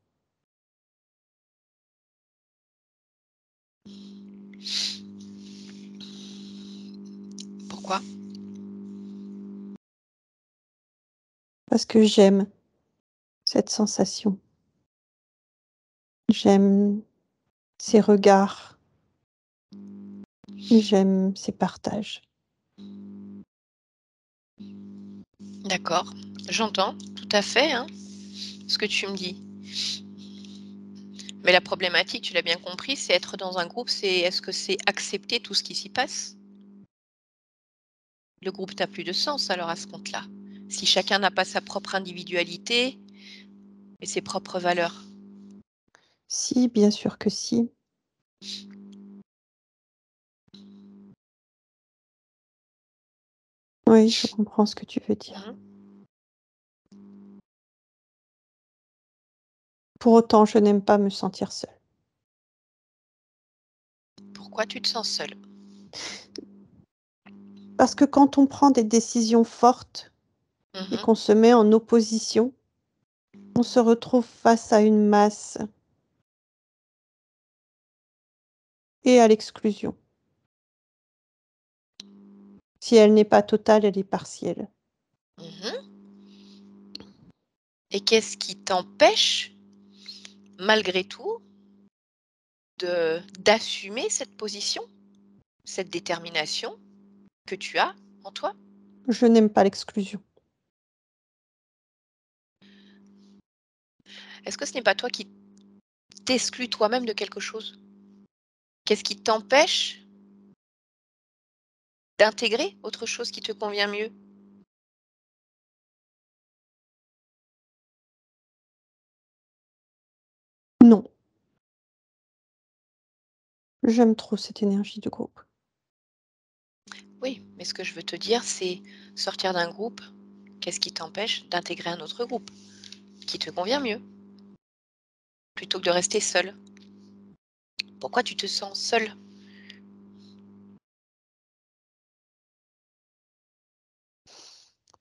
Pourquoi? Parce que j'aime cette sensation. J'aime ces regards. J'aime ces partages. D'accord. J'entends tout à fait, hein, ce que tu me dis. Mais la problématique, tu l'as bien compris, c'est être dans un groupe, c'est est-ce que c'est accepter tout ce qui s'y passe? Le groupe n'a plus de sens alors à ce compte-là. Si chacun n'a pas sa propre individualité et ses propres valeurs. Si, bien sûr que si. Oui, je comprends ce que tu veux dire. Mmh. Pour autant, je n'aime pas me sentir seule. Pourquoi tu te sens seule? Parce que quand on prend des décisions fortes et Mmh. qu'on se met en opposition, on se retrouve face à une masse et à l'exclusion. Si elle n'est pas totale, elle est partielle. Mmh. Et qu'est-ce qui t'empêche, malgré tout, d'assumer cette position, cette détermination que tu as en toi? Je n'aime pas l'exclusion. Est-ce que ce n'est pas toi qui t'exclus toi-même de quelque chose? Qu'est-ce qui t'empêche d'intégrer autre chose qui te convient mieux? Non, j'aime trop cette énergie de groupe. Oui, mais ce que je veux te dire, c'est sortir d'un groupe, qu'est-ce qui t'empêche d'intégrer un autre groupe qui te convient mieux, plutôt que de rester seul? Pourquoi tu te sens seul?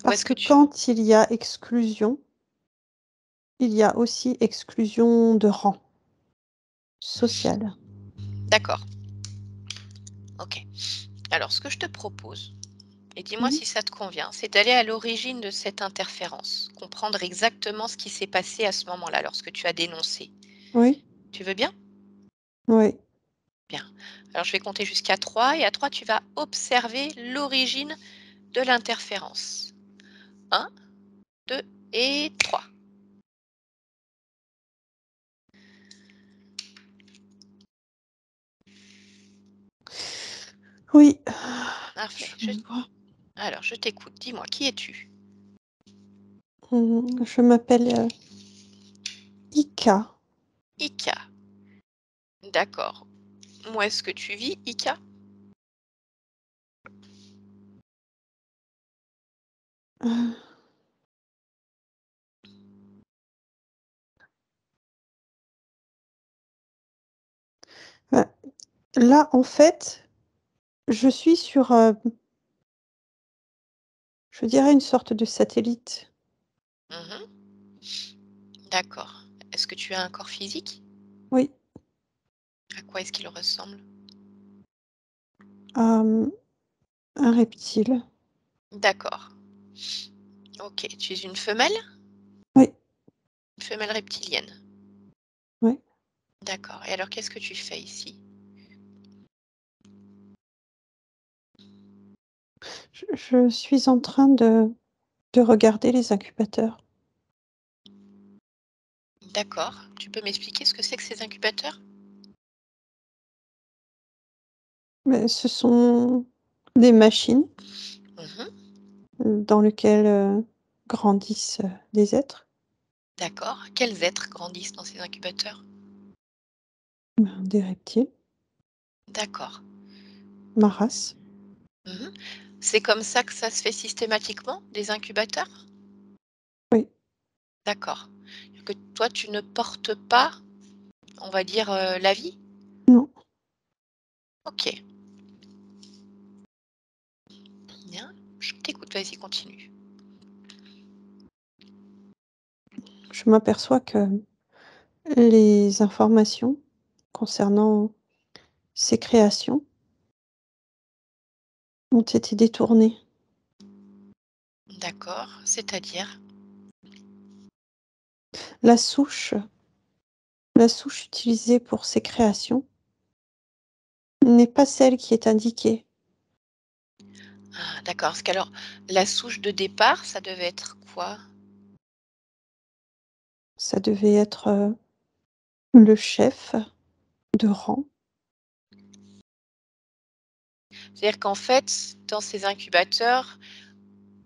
Où Parce est-ce que que tu quand il y a exclusion, il y a aussi exclusion de rang social. d'accord, OK. Alors ce que je te propose, et dis-moi Mmh. si ça te convient, c'est d'aller à l'origine de cette interférence, comprendre exactement ce qui s'est passé à ce moment-là, lorsque tu as dénoncé. Oui, Tu veux bien? oui. Bien. Alors je vais compter jusqu'à 3 et à 3 tu vas observer l'origine de l'interférence. 1, 2 et 3. Oui, Parfait. je vois. Alors je t'écoute. Dis-moi, qui es-tu? Je m'appelle, Ika. Ika. D'accord. Où est-ce que tu vis, Ika? Heu, bah, là, en fait, je suis sur, je dirais une sorte de satellite. Mhm. D'accord. Est-ce que tu as un corps physique? Oui, À quoi est-ce qu'il ressemble? hem, un reptile. D'accord. Ok. Tu es une femelle? Oui, Femelle reptilienne. Ouais. D'accord, et alors qu'est-ce que tu fais ici? Je suis en train de regarder les incubateurs. D'accord. Tu peux m'expliquer ce que c'est que ces incubateurs? Mais ce sont des machines, Mmh. dans lesquelles, grandissent, des êtres, D'accord. Quels êtres grandissent dans ces incubateurs? des reptiles, D'accord. ma race. Mmh. C'est comme ça que ça se fait systématiquement, des incubateurs? Oui, D'accord. Que toi, tu ne portes pas, on va dire, la vie? non, OK, bien. Je t'écoute, vas-y, continue. je m'aperçois que les informations concernant ces créations ont été détournées. D'accord, c'est-à-dire? La souche la souche utilisée pour ces créations n'est pas celle qui est indiquée. Ah d'accord, parce qu'alors la souche de départ, ça devait être quoi? Ça devait être, le chef de rang. C'est-à-dire qu'en fait, dans ces incubateurs,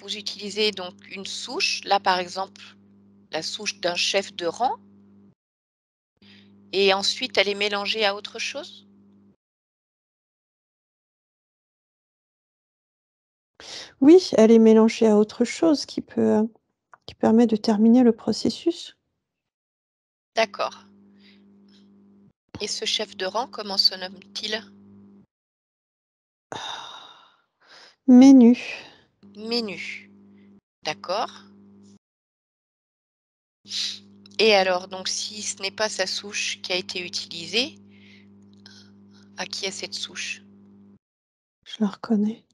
vous utilisez donc une souche, là par exemple, la souche d'un chef de rang et ensuite elle est mélangée à autre chose? Oui, elle est mélangée à autre chose qui permet de terminer le processus. D'accord, et ce chef de rang, comment se nomme-t-il? Menu. Menu. D'accord, et alors donc si ce n'est pas sa souche qui a été utilisée, à qui est cette souche? Je la reconnais,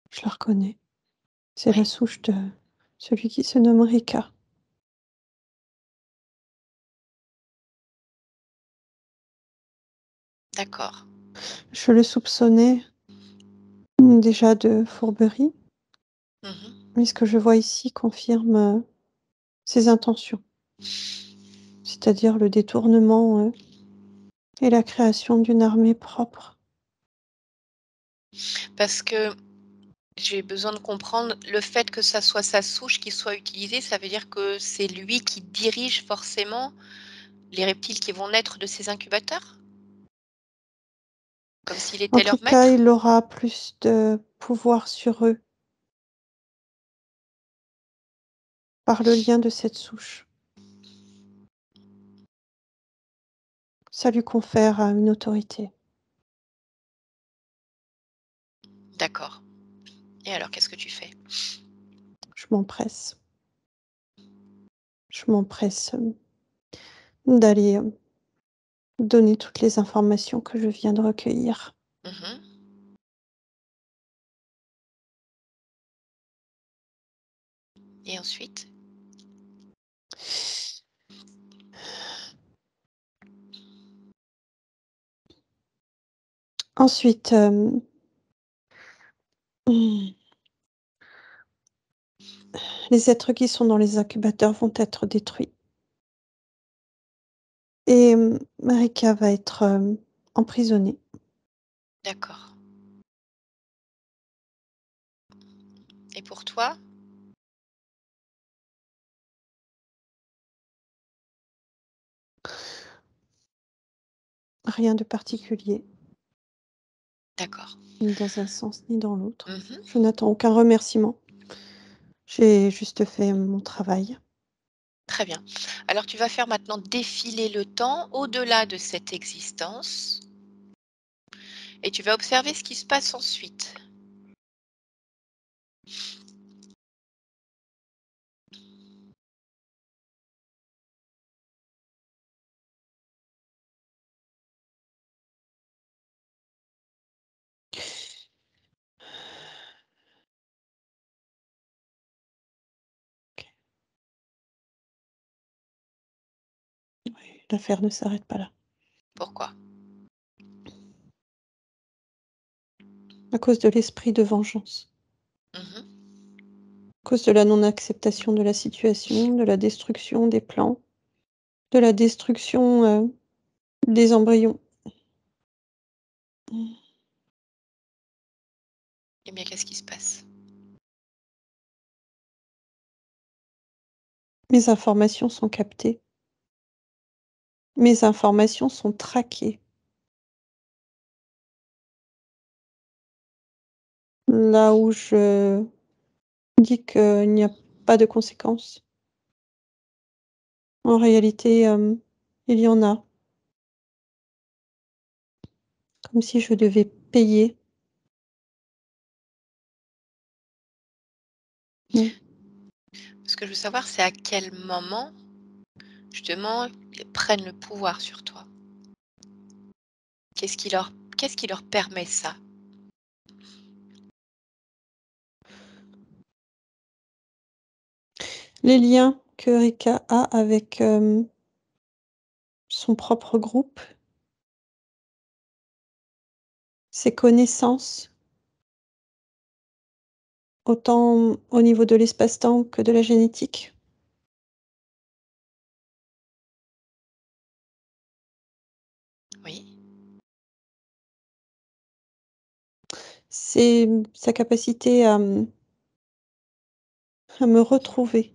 je la reconnais. C'est la Oui, souche de celui qui se nomme Rika. d'accord. Je le soupçonnais, déjà de fourberie, Mmh. mais ce que je vois ici confirme, ses intentions, c'est-à-dire le détournement, et la création d'une armée propre. Parce que j'ai besoin de comprendre le fait que ça soit sa souche qui soit utilisée, ça veut dire que c'est lui qui dirige forcément les reptiles qui vont naître de ces incubateurs? Comme s'il En était tout leur cas, maître? il aura plus de pouvoir sur eux par le lien de cette souche. Ça lui confère, une autorité. D'accord, et alors qu'est-ce que tu fais? Je m'empresse. Je m'empresse, d'aller, donner toutes les informations que je viens de recueillir. Mmh. Et ensuite? Ensuite, mmh, les êtres qui sont dans les incubateurs vont être détruits et Marika va être, emprisonnée. D'accord, et pour toi? Rien de particulier, D'accord. ni dans un sens ni dans l'autre. Je Mmh. n'attends aucun remerciement. J'ai juste fait mon travail. Très bien. Alors tu vas faire maintenant défiler le temps au-delà de cette existence et tu vas observer ce qui se passe ensuite. Oui, l'affaire ne s'arrête pas là. Pourquoi? À cause de l'esprit de vengeance, Mmh. à cause de la non-acceptation de la situation, de la destruction des plans, de la destruction, des embryons. Mmh. Eh bien, qu'est-ce qui se passe? Mes informations sont captées, mes informations sont traquées. Là où je dis qu'il n'y a pas de conséquences, en réalité, il y en a. Comme si je devais payer. Mmh. Ce que je veux savoir, c'est à quel moment, justement, ils prennent le pouvoir sur toi? Qu'est-ce qui leur permet ça? Les liens que Rika a avec, son propre groupe, ses connaissances, autant au niveau de l'espace-temps que de la génétique. Oui, C'est, sa capacité à me retrouver.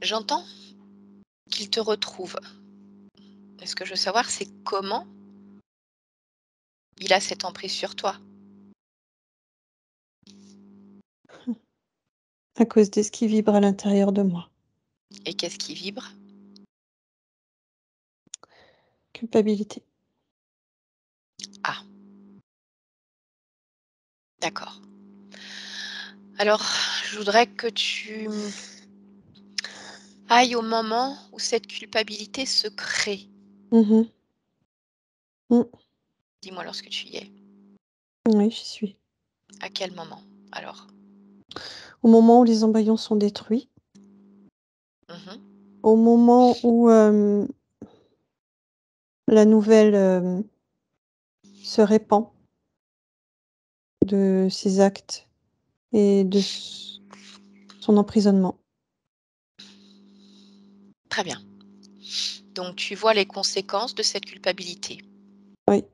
j'entends qu'ils te retrouvent. Et ce que je veux savoir, c'est comment il a cette emprise sur toi? À cause de ce qui vibre à l'intérieur de moi. Et qu'est-ce qui vibre? Culpabilité. Ah, d'accord. Alors, je voudrais que tu ailles au moment où cette culpabilité se crée. Mmh mh. Mmh. Dis-moi lorsque tu y es. Oui, j'y suis. À quel moment alors? Au moment où les embryons sont détruits, Mmh. au moment où, la nouvelle, se répand de ses actes et de son emprisonnement. Très bien. Donc tu vois les conséquences de cette culpabilité. Oui.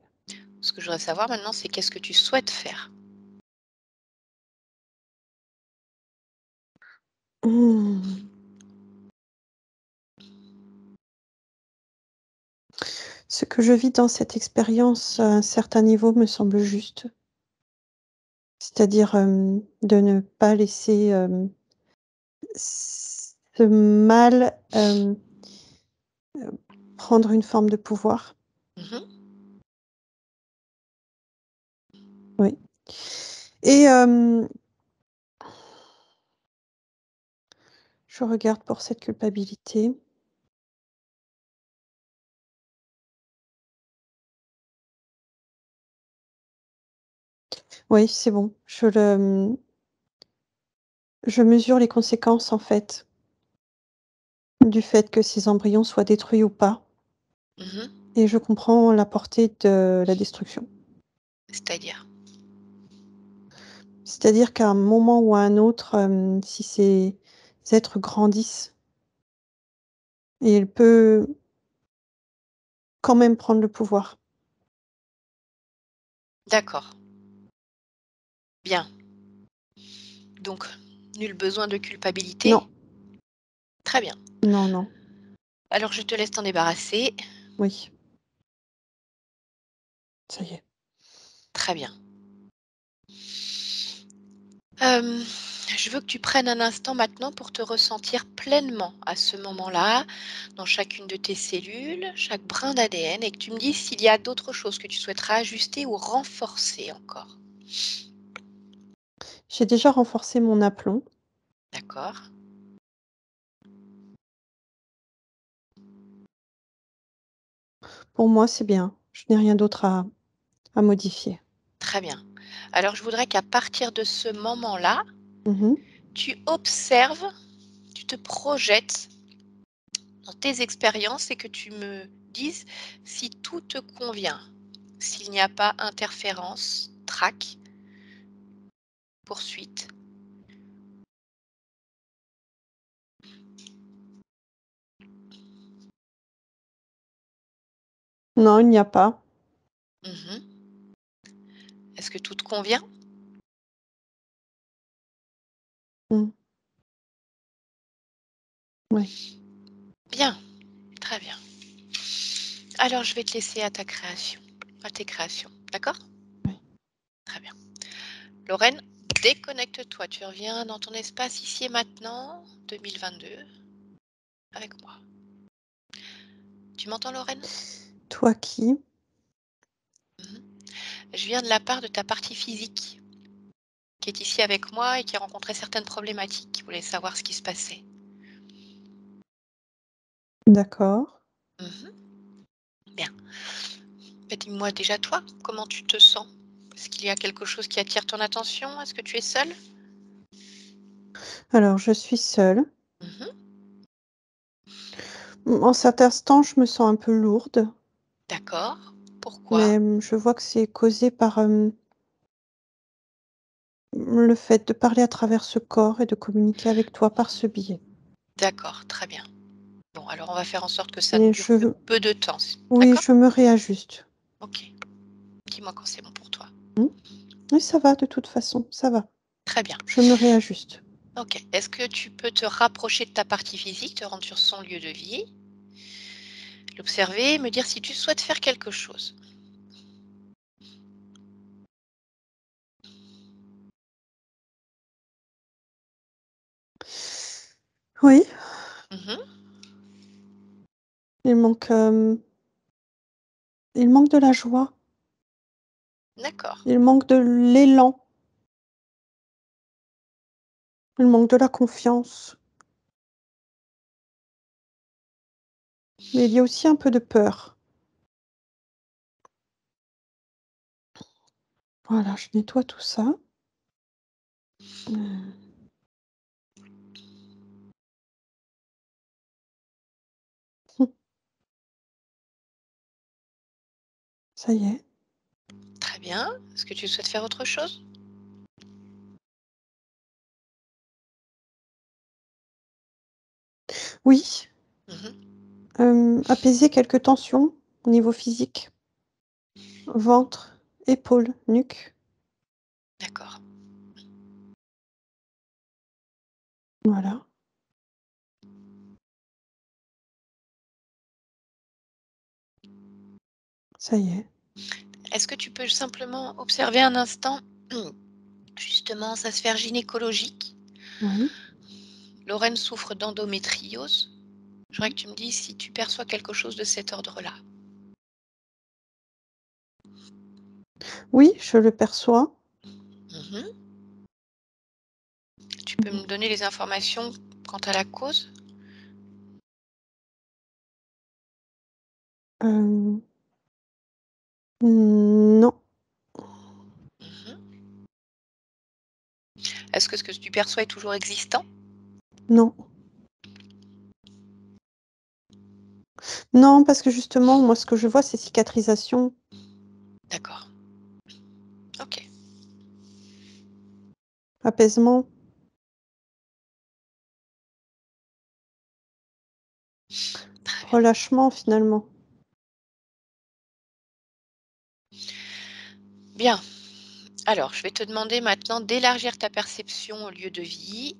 Ce que je voudrais savoir maintenant, c'est qu'est-ce que tu souhaites faire? Mmh. Ce que je vis dans cette expérience, à un certain niveau, me semble juste. C'est-à-dire, de ne pas laisser, ce mal, prendre une forme de pouvoir. Mmh. Oui. Et je regarde pour cette culpabilité. Oui, c'est bon. Je mesure les conséquences, en fait, du fait que ces embryons soient détruits ou pas, Mmh. et je comprends la portée de la destruction. C'est-à-dire? C'est-à-dire qu'à un moment ou à un autre, si ces êtres grandissent, et il peut quand même prendre le pouvoir. D'accord, bien. Donc nul besoin de Non, culpabilité? Très bien. non, non, Alors je te laisse t'en débarrasser. oui, ça y est. Très bien. Hem, je veux que tu prennes un instant maintenant pour te ressentir pleinement à ce moment-là, dans chacune de tes cellules, chaque brin d'ADN et que tu me dises s'il y a d'autres choses que tu souhaiterais ajuster ou renforcer encore. J'ai déjà renforcé mon aplomb. D'accord? Pour moi, c'est bien. Je n'ai rien d'autre à modifier. Très bien. Alors je voudrais qu'à partir de ce moment-là, Mmh mh. tu observes, tu te projettes dans tes expériences et que tu me dises si tout te convient, s'il n'y a pas interférence, trac, poursuite. Non, il n'y a pas. Mmh. Est-ce que tout te convient? Mmh. Oui. Bien, très bien. Alors je vais te laisser à tes créations, d'accord? Oui. Très bien. Lorraine, déconnecte-toi, tu reviens dans ton espace ici et maintenant, 2022, avec moi. Tu m'entends Lorraine? Toi qui? Mmh. Je viens de la part de ta partie physique, qui est ici avec moi et qui a rencontré certaines problématiques, qui voulait savoir ce qui se passait. D'accord. Mmh. Bien. Bah, dis-moi déjà toi, comment tu te sens? Est-ce qu'il y a quelque chose qui attire ton attention? Est-ce que tu es seule? Alors, je suis seule. Mmh. En cet instant, je me sens un peu lourde, D'accord. Pourquoi? mais je vois que c'est causé par, le fait de parler à travers ce corps et de communiquer avec toi par ce biais. D'accord, très bien. Bon, alors on va faire en sorte que ça ne Mais dure que peu de temps, oui, d'accord? je me réajuste. OK. Dis-moi quand c'est bon pour toi. Mmh. Oui, ça va de toute façon, ça va. Très bien. Je me réajuste. OK. Est-ce que tu peux te rapprocher de ta partie physique, te rendre sur son lieu de vie, l'observer, me dire si tu souhaites faire quelque chose? Oui, Mmh. il manque, il manque de la joie, D'accord. il manque de l'élan, il manque de la confiance, mais il y a aussi un peu de peur. Voilà, je nettoie tout ça. Mmh. Ça y est. Très bien. Est-ce que tu souhaites faire autre chose? Oui, Mmh. apaiser quelques tensions au niveau physique, ventre, épaules, nuque. D'accord. Voilà, ça y est. Est-ce que tu peux simplement observer un instant, justement, sa sphère gynécologique? Oui. Lorraine souffre d'endométriose. Je voudrais que tu me dises si tu perçois quelque chose de cet ordre-là. Oui, je le perçois. Mmh. Tu peux Mmh. me donner les informations quant à la cause? Hem, non, Mmh. Est-ce que ce que tu perçois est toujours existant? non. Non, parce que justement, moi, ce que je vois, c'est cicatrisation, D'accord. OK. apaisement. Très bien. Relâchement finalement. Bien. Alors, je vais te demander maintenant d'élargir ta perception au lieu de vie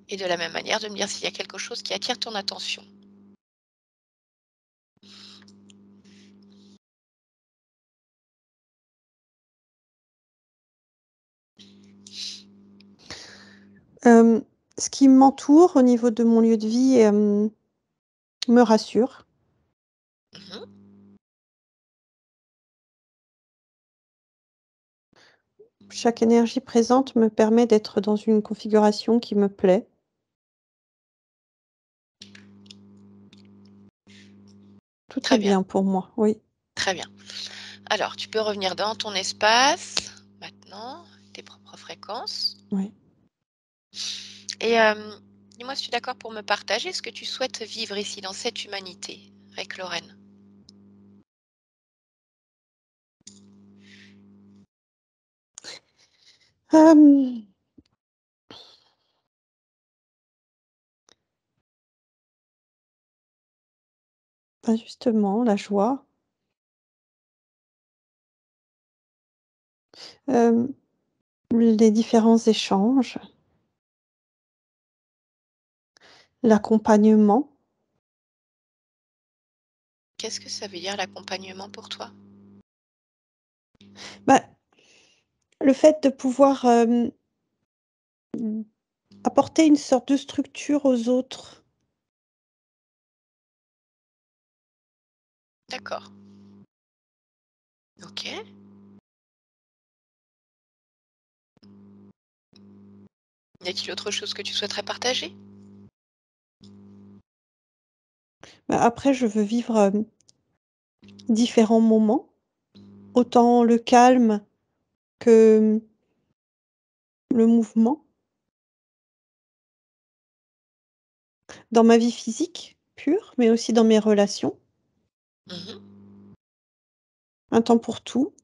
et de la même manière de me dire s'il y a quelque chose qui attire ton attention. Hem, Ce qui m'entoure au niveau de mon lieu de vie, me rassure. Mmh. Chaque énergie présente me permet d'être dans une configuration qui me plaît. Tout est Très bien, bien pour moi, oui. très bien. Alors, tu peux revenir dans ton espace maintenant, tes propres fréquences Oui. et dis-moi si tu es d'accord pour me partager ce que tu souhaites vivre ici, dans cette humanité, avec Lorraine? Hem, Bah, justement, la joie, hem, les différents échanges, l'accompagnement. Qu'est-ce que ça veut dire l'accompagnement pour toi? Bah, le fait de pouvoir, apporter une sorte de structure aux autres. D'accord. OK. Y a-t-il autre chose que tu souhaiterais partager? Bah, après je veux vivre, différents moments, autant le calme que, le mouvement, dans ma vie physique pure, mais aussi dans mes relations, Mmh. un temps pour tout,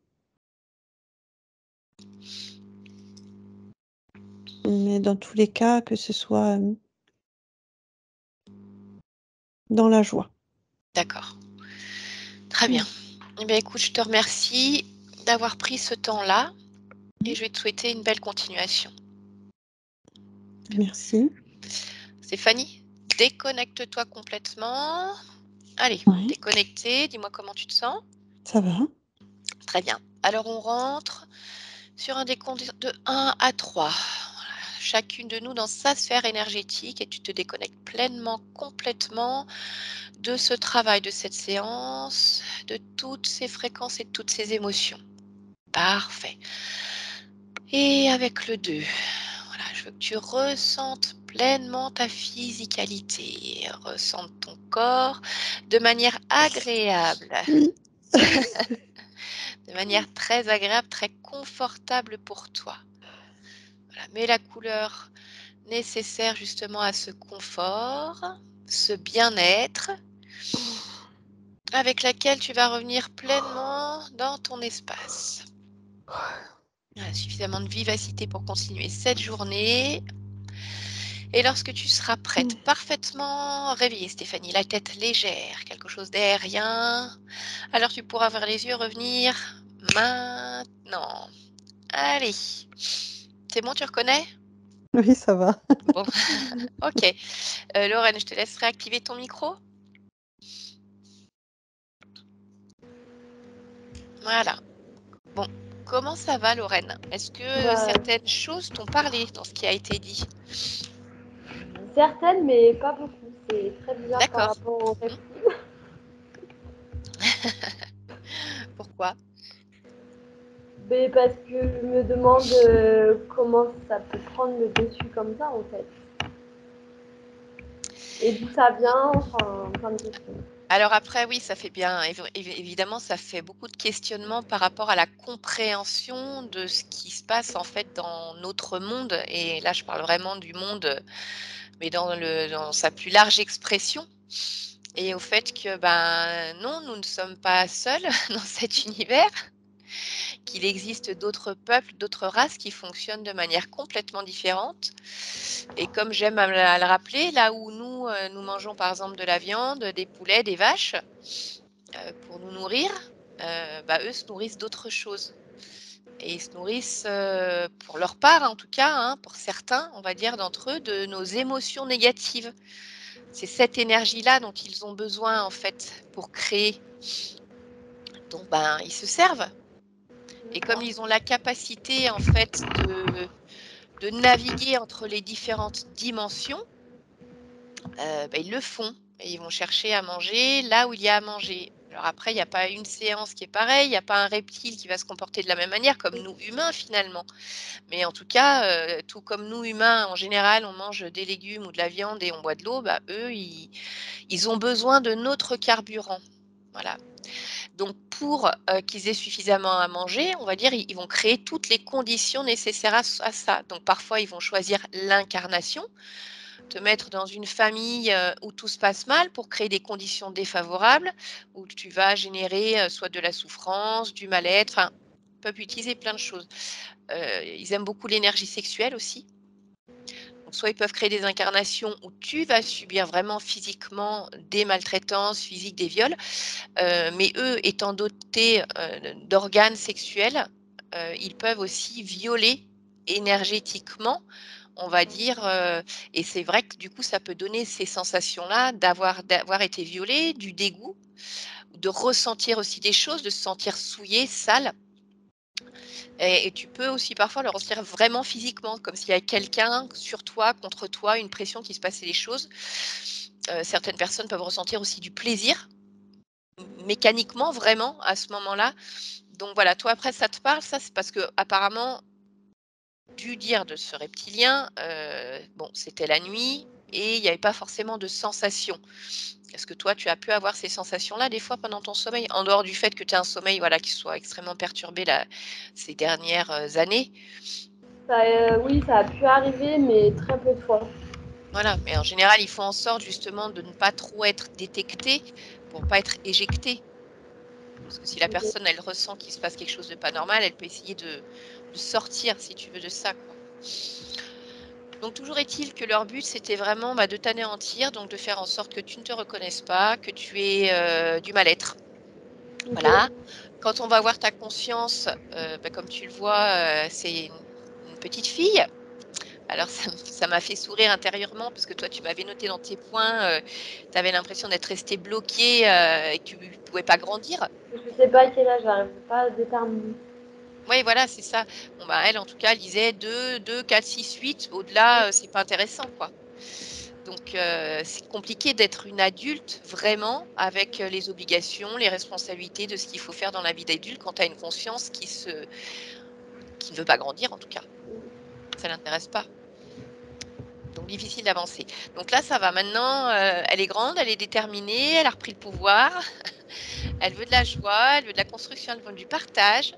mais dans tous les cas, que ce soit, dans la joie. D'accord. Très bien. Mmh. Eh bien, écoute, je te remercie d'avoir pris ce temps-là et Mmh. je vais te souhaiter une belle continuation. Merci. Stéphanie, déconnecte-toi complètement. Allez, Ouais, déconnectée, dis-moi comment tu te sens? ça va. Très bien. Alors on rentre sur un décompte de 1 à 3. Voilà, chacune de nous dans sa sphère énergétique et tu te déconnectes pleinement, complètement de ce travail, de cette séance, de toutes ces fréquences et de toutes ces émotions. Parfait. Et avec le 2, voilà, je veux que tu ressentes pleinement ta physicalité, ressente ton corps de manière agréable, Oui. de manière très agréable, très confortable pour toi. Voilà, mets la couleur nécessaire justement à ce confort, ce bien-être, avec laquelle tu vas revenir pleinement dans ton espace. Voilà, suffisamment de vivacité pour continuer cette journée. Et lorsque tu seras prête, parfaitement réveillée, Stéphanie, la tête légère, quelque chose d'aérien, alors tu pourras ouvrir les yeux, revenir maintenant. Allez, c'est bon, tu reconnais? Oui, ça va. Bon, ok. Lorraine, je te laisserai activer ton micro. Voilà. Bon, comment ça va, Lorraine? Est-ce que Bah, certaines choses t'ont parlé dans ce qui a été dit? certaines, mais pas beaucoup. C'est très bizarre par D'accord. rapport aux Mmh. reptiles. Pourquoi? Mais parce que je me demande comment ça peut prendre le dessus comme ça, en fait. Et d'où ça vient, enfin, plein de questions. Alors après, oui, ça fait bien évidemment, ça fait beaucoup de questionnements par rapport à la compréhension de ce qui se passe, en fait, dans notre monde et là, je parle vraiment du monde, mais dans sa plus large expression et au fait que, ben, non, nous ne sommes pas seuls dans cet univers, qu'il existe d'autres peuples, d'autres races qui fonctionnent de manière complètement différente et comme j'aime à le rappeler, là où nous, nous mangeons, par exemple, de la viande, des poulets, des vaches, pour nous nourrir, bah, eux se nourrissent d'autres choses et ils se nourrissent, pour leur part en tout cas, hein, pour certains, on va dire d'entre eux, de nos émotions négatives. C'est cette énergie-là dont ils ont besoin en fait pour créer, donc ben, ils se servent et comme D'accord. ils ont la capacité en fait de naviguer entre les différentes dimensions, bah, ils le font et ils vont chercher à manger là où il y a à manger. Alors après, il y a pas une séance qui est pareille, il y a pas un reptile qui va se comporter de la même manière comme nous humains finalement. Mais en tout cas, tout comme nous humains, en général, on mange des légumes ou de la viande et on boit de l'eau, bah, eux, ils ont besoin de notre carburant. Voilà. Donc pour, qu'ils aient suffisamment à manger, on va dire, ils vont créer toutes les conditions nécessaires à ça. Donc parfois, ils vont choisir l'incarnation te mettre dans une famille, où tout se passe mal pour créer des conditions défavorables, où tu vas générer, soit de la souffrance, du mal-être, enfin, ils peuvent utiliser plein de choses. Ils aiment beaucoup l'énergie sexuelle aussi. Donc soit ils peuvent créer des incarnations où tu vas subir vraiment physiquement des maltraitances physiques, des viols, mais eux étant dotés, d'organes sexuels, ils peuvent aussi violer énergétiquement, on va dire, et c'est vrai que du coup ça peut donner ces sensations-là d'avoir été violé, du dégoût, de ressentir aussi des choses, de se sentir souillé, sale. Et tu peux aussi parfois le ressentir vraiment physiquement, comme s'il y a quelqu'un sur toi, contre toi, une pression, qui se passait des choses. Certaines personnes peuvent ressentir aussi du plaisir, mécaniquement, vraiment, à ce moment-là. Donc voilà, toi après ça te parle, ça? C'est parce que apparemment, du dire de ce reptilien, bon, c'était la nuit et il n'y avait pas forcément de sensations. Est-ce que toi, tu as pu avoir ces sensations-là des fois pendant ton sommeil? En dehors du fait que tu as un sommeil, voilà, qui soit extrêmement perturbé là, ces dernières, années? Oui, ça a pu arriver, mais très peu de fois. Voilà, mais en général, ils font en sorte justement de ne pas trop être détectés pour pas être éjectés. Parce que si la OK. personne, elle ressent qu'il se passe quelque chose de pas normal, elle peut essayer de sortir, si tu veux, de ça, quoi. Donc toujours est-il que leur but, c'était vraiment, bah, de t'anéantir, donc de faire en sorte que tu ne te reconnaisses pas, que tu aies, du mal-être. OK. Voilà. Quand on va voir ta conscience, bah, comme tu le vois, c'est une petite fille. Alors ça m'a fait sourire intérieurement parce que toi, tu m'avais noté dans tes points, tu avais l'impression d'être restée bloquée, et que tu ne pouvais pas grandir. Je sais pas à quel âge, j'arrive pas à déterminer. Oui, voilà, c'est ça. Bon, bah, elle, en tout cas, elle disait 2, 4, 6, 8. Au-delà, c'est pas intéressant, quoi. Donc c'est compliqué d'être une adulte vraiment avec, les obligations, les responsabilités de ce qu'il faut faire dans la vie d'adulte quand tu as une conscience qui ne veut pas grandir, en tout cas. Ça l'intéresse pas. Donc difficile d'avancer. Donc là, ça va maintenant, elle est grande, elle est déterminée, elle a repris le pouvoir, elle veut de la joie, elle veut de la construction, elle veut du partage,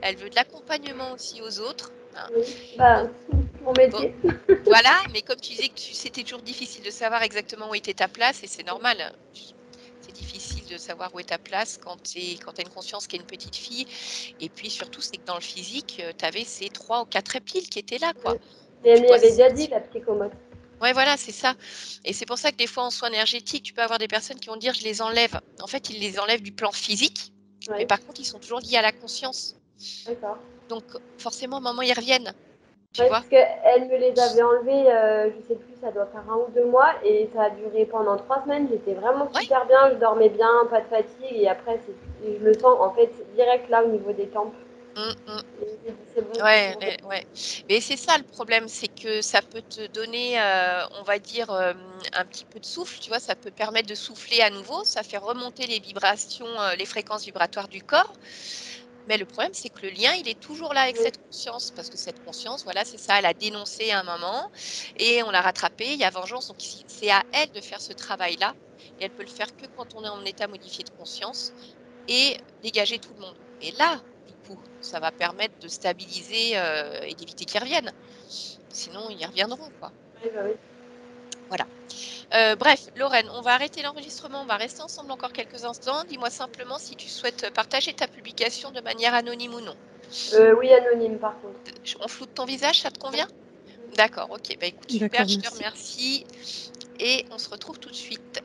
elle veut de l'accompagnement aussi aux autres, hein. Oui, bah, Donc mon bon, métier. voilà, mais comme tu disais que c'était toujours difficile de savoir exactement où était ta place et c'est normal, hein. C'est difficile de savoir où est ta place quand tu as une conscience qui est une petite fille et puis surtout, c'est que dans le physique, tu avais ces 3 ou 4 reptiles qui étaient là, quoi. Et Donc elle tu m'y dois avait déjà sentir. dit, la psychomote. Ouais, voilà, c'est ça et c'est pour ça que des fois en soins énergétiques, tu peux avoir des personnes qui vont dire: «Je les enlève». En fait, ils les enlèvent du plan physique, mais Oui, par contre, ils sont toujours liés à la conscience. d'accord. Donc forcément, à un moment, ils reviennent, tu Ouais, vois? parce qu'elle me les avait enlevés, je sais plus, ça doit faire 1 ou 2 mois et ça a duré pendant 3 semaines. J'étais vraiment Ouais. super bien, je dormais bien, pas de fatigue et après je le sens en fait direct là au niveau des tempes. Mmh mh. Et j'ai dit: «C'est bon, c'est Ouais, pour ouais, ouais. Mais c'est ça le problème, c'est que ça peut te donner, on va dire, un petit peu de souffle, tu vois? Ça peut permettre de souffler à nouveau, ça fait remonter les vibrations, les fréquences vibratoires du corps. Mais le problème, c'est que le lien, il est toujours là avec oui, cette conscience, parce que cette conscience, voilà, c'est ça, elle a dénoncé à un moment et on l'a rattrapée, il y a vengeance, donc c'est à elle de faire ce travail-là et elle peut le faire que quand on est en état modifié de conscience et dégager tout le monde. Et là, du coup, ça va permettre de stabiliser, et d'éviter qu'ils reviennent. Sinon, ils reviendront, quoi. oui, bah, oui. Voilà. Bref, Lorraine, on va arrêter l'enregistrement, on va rester ensemble encore quelques instants. Dis-moi simplement si tu souhaites partager ta publication de manière anonyme ou non. Oui, anonyme par contre. On floute ton visage, ça te convient? D'accord, OK. Bah, écoute, super, D'accord, je te merci. remercie et on se retrouve tout de suite.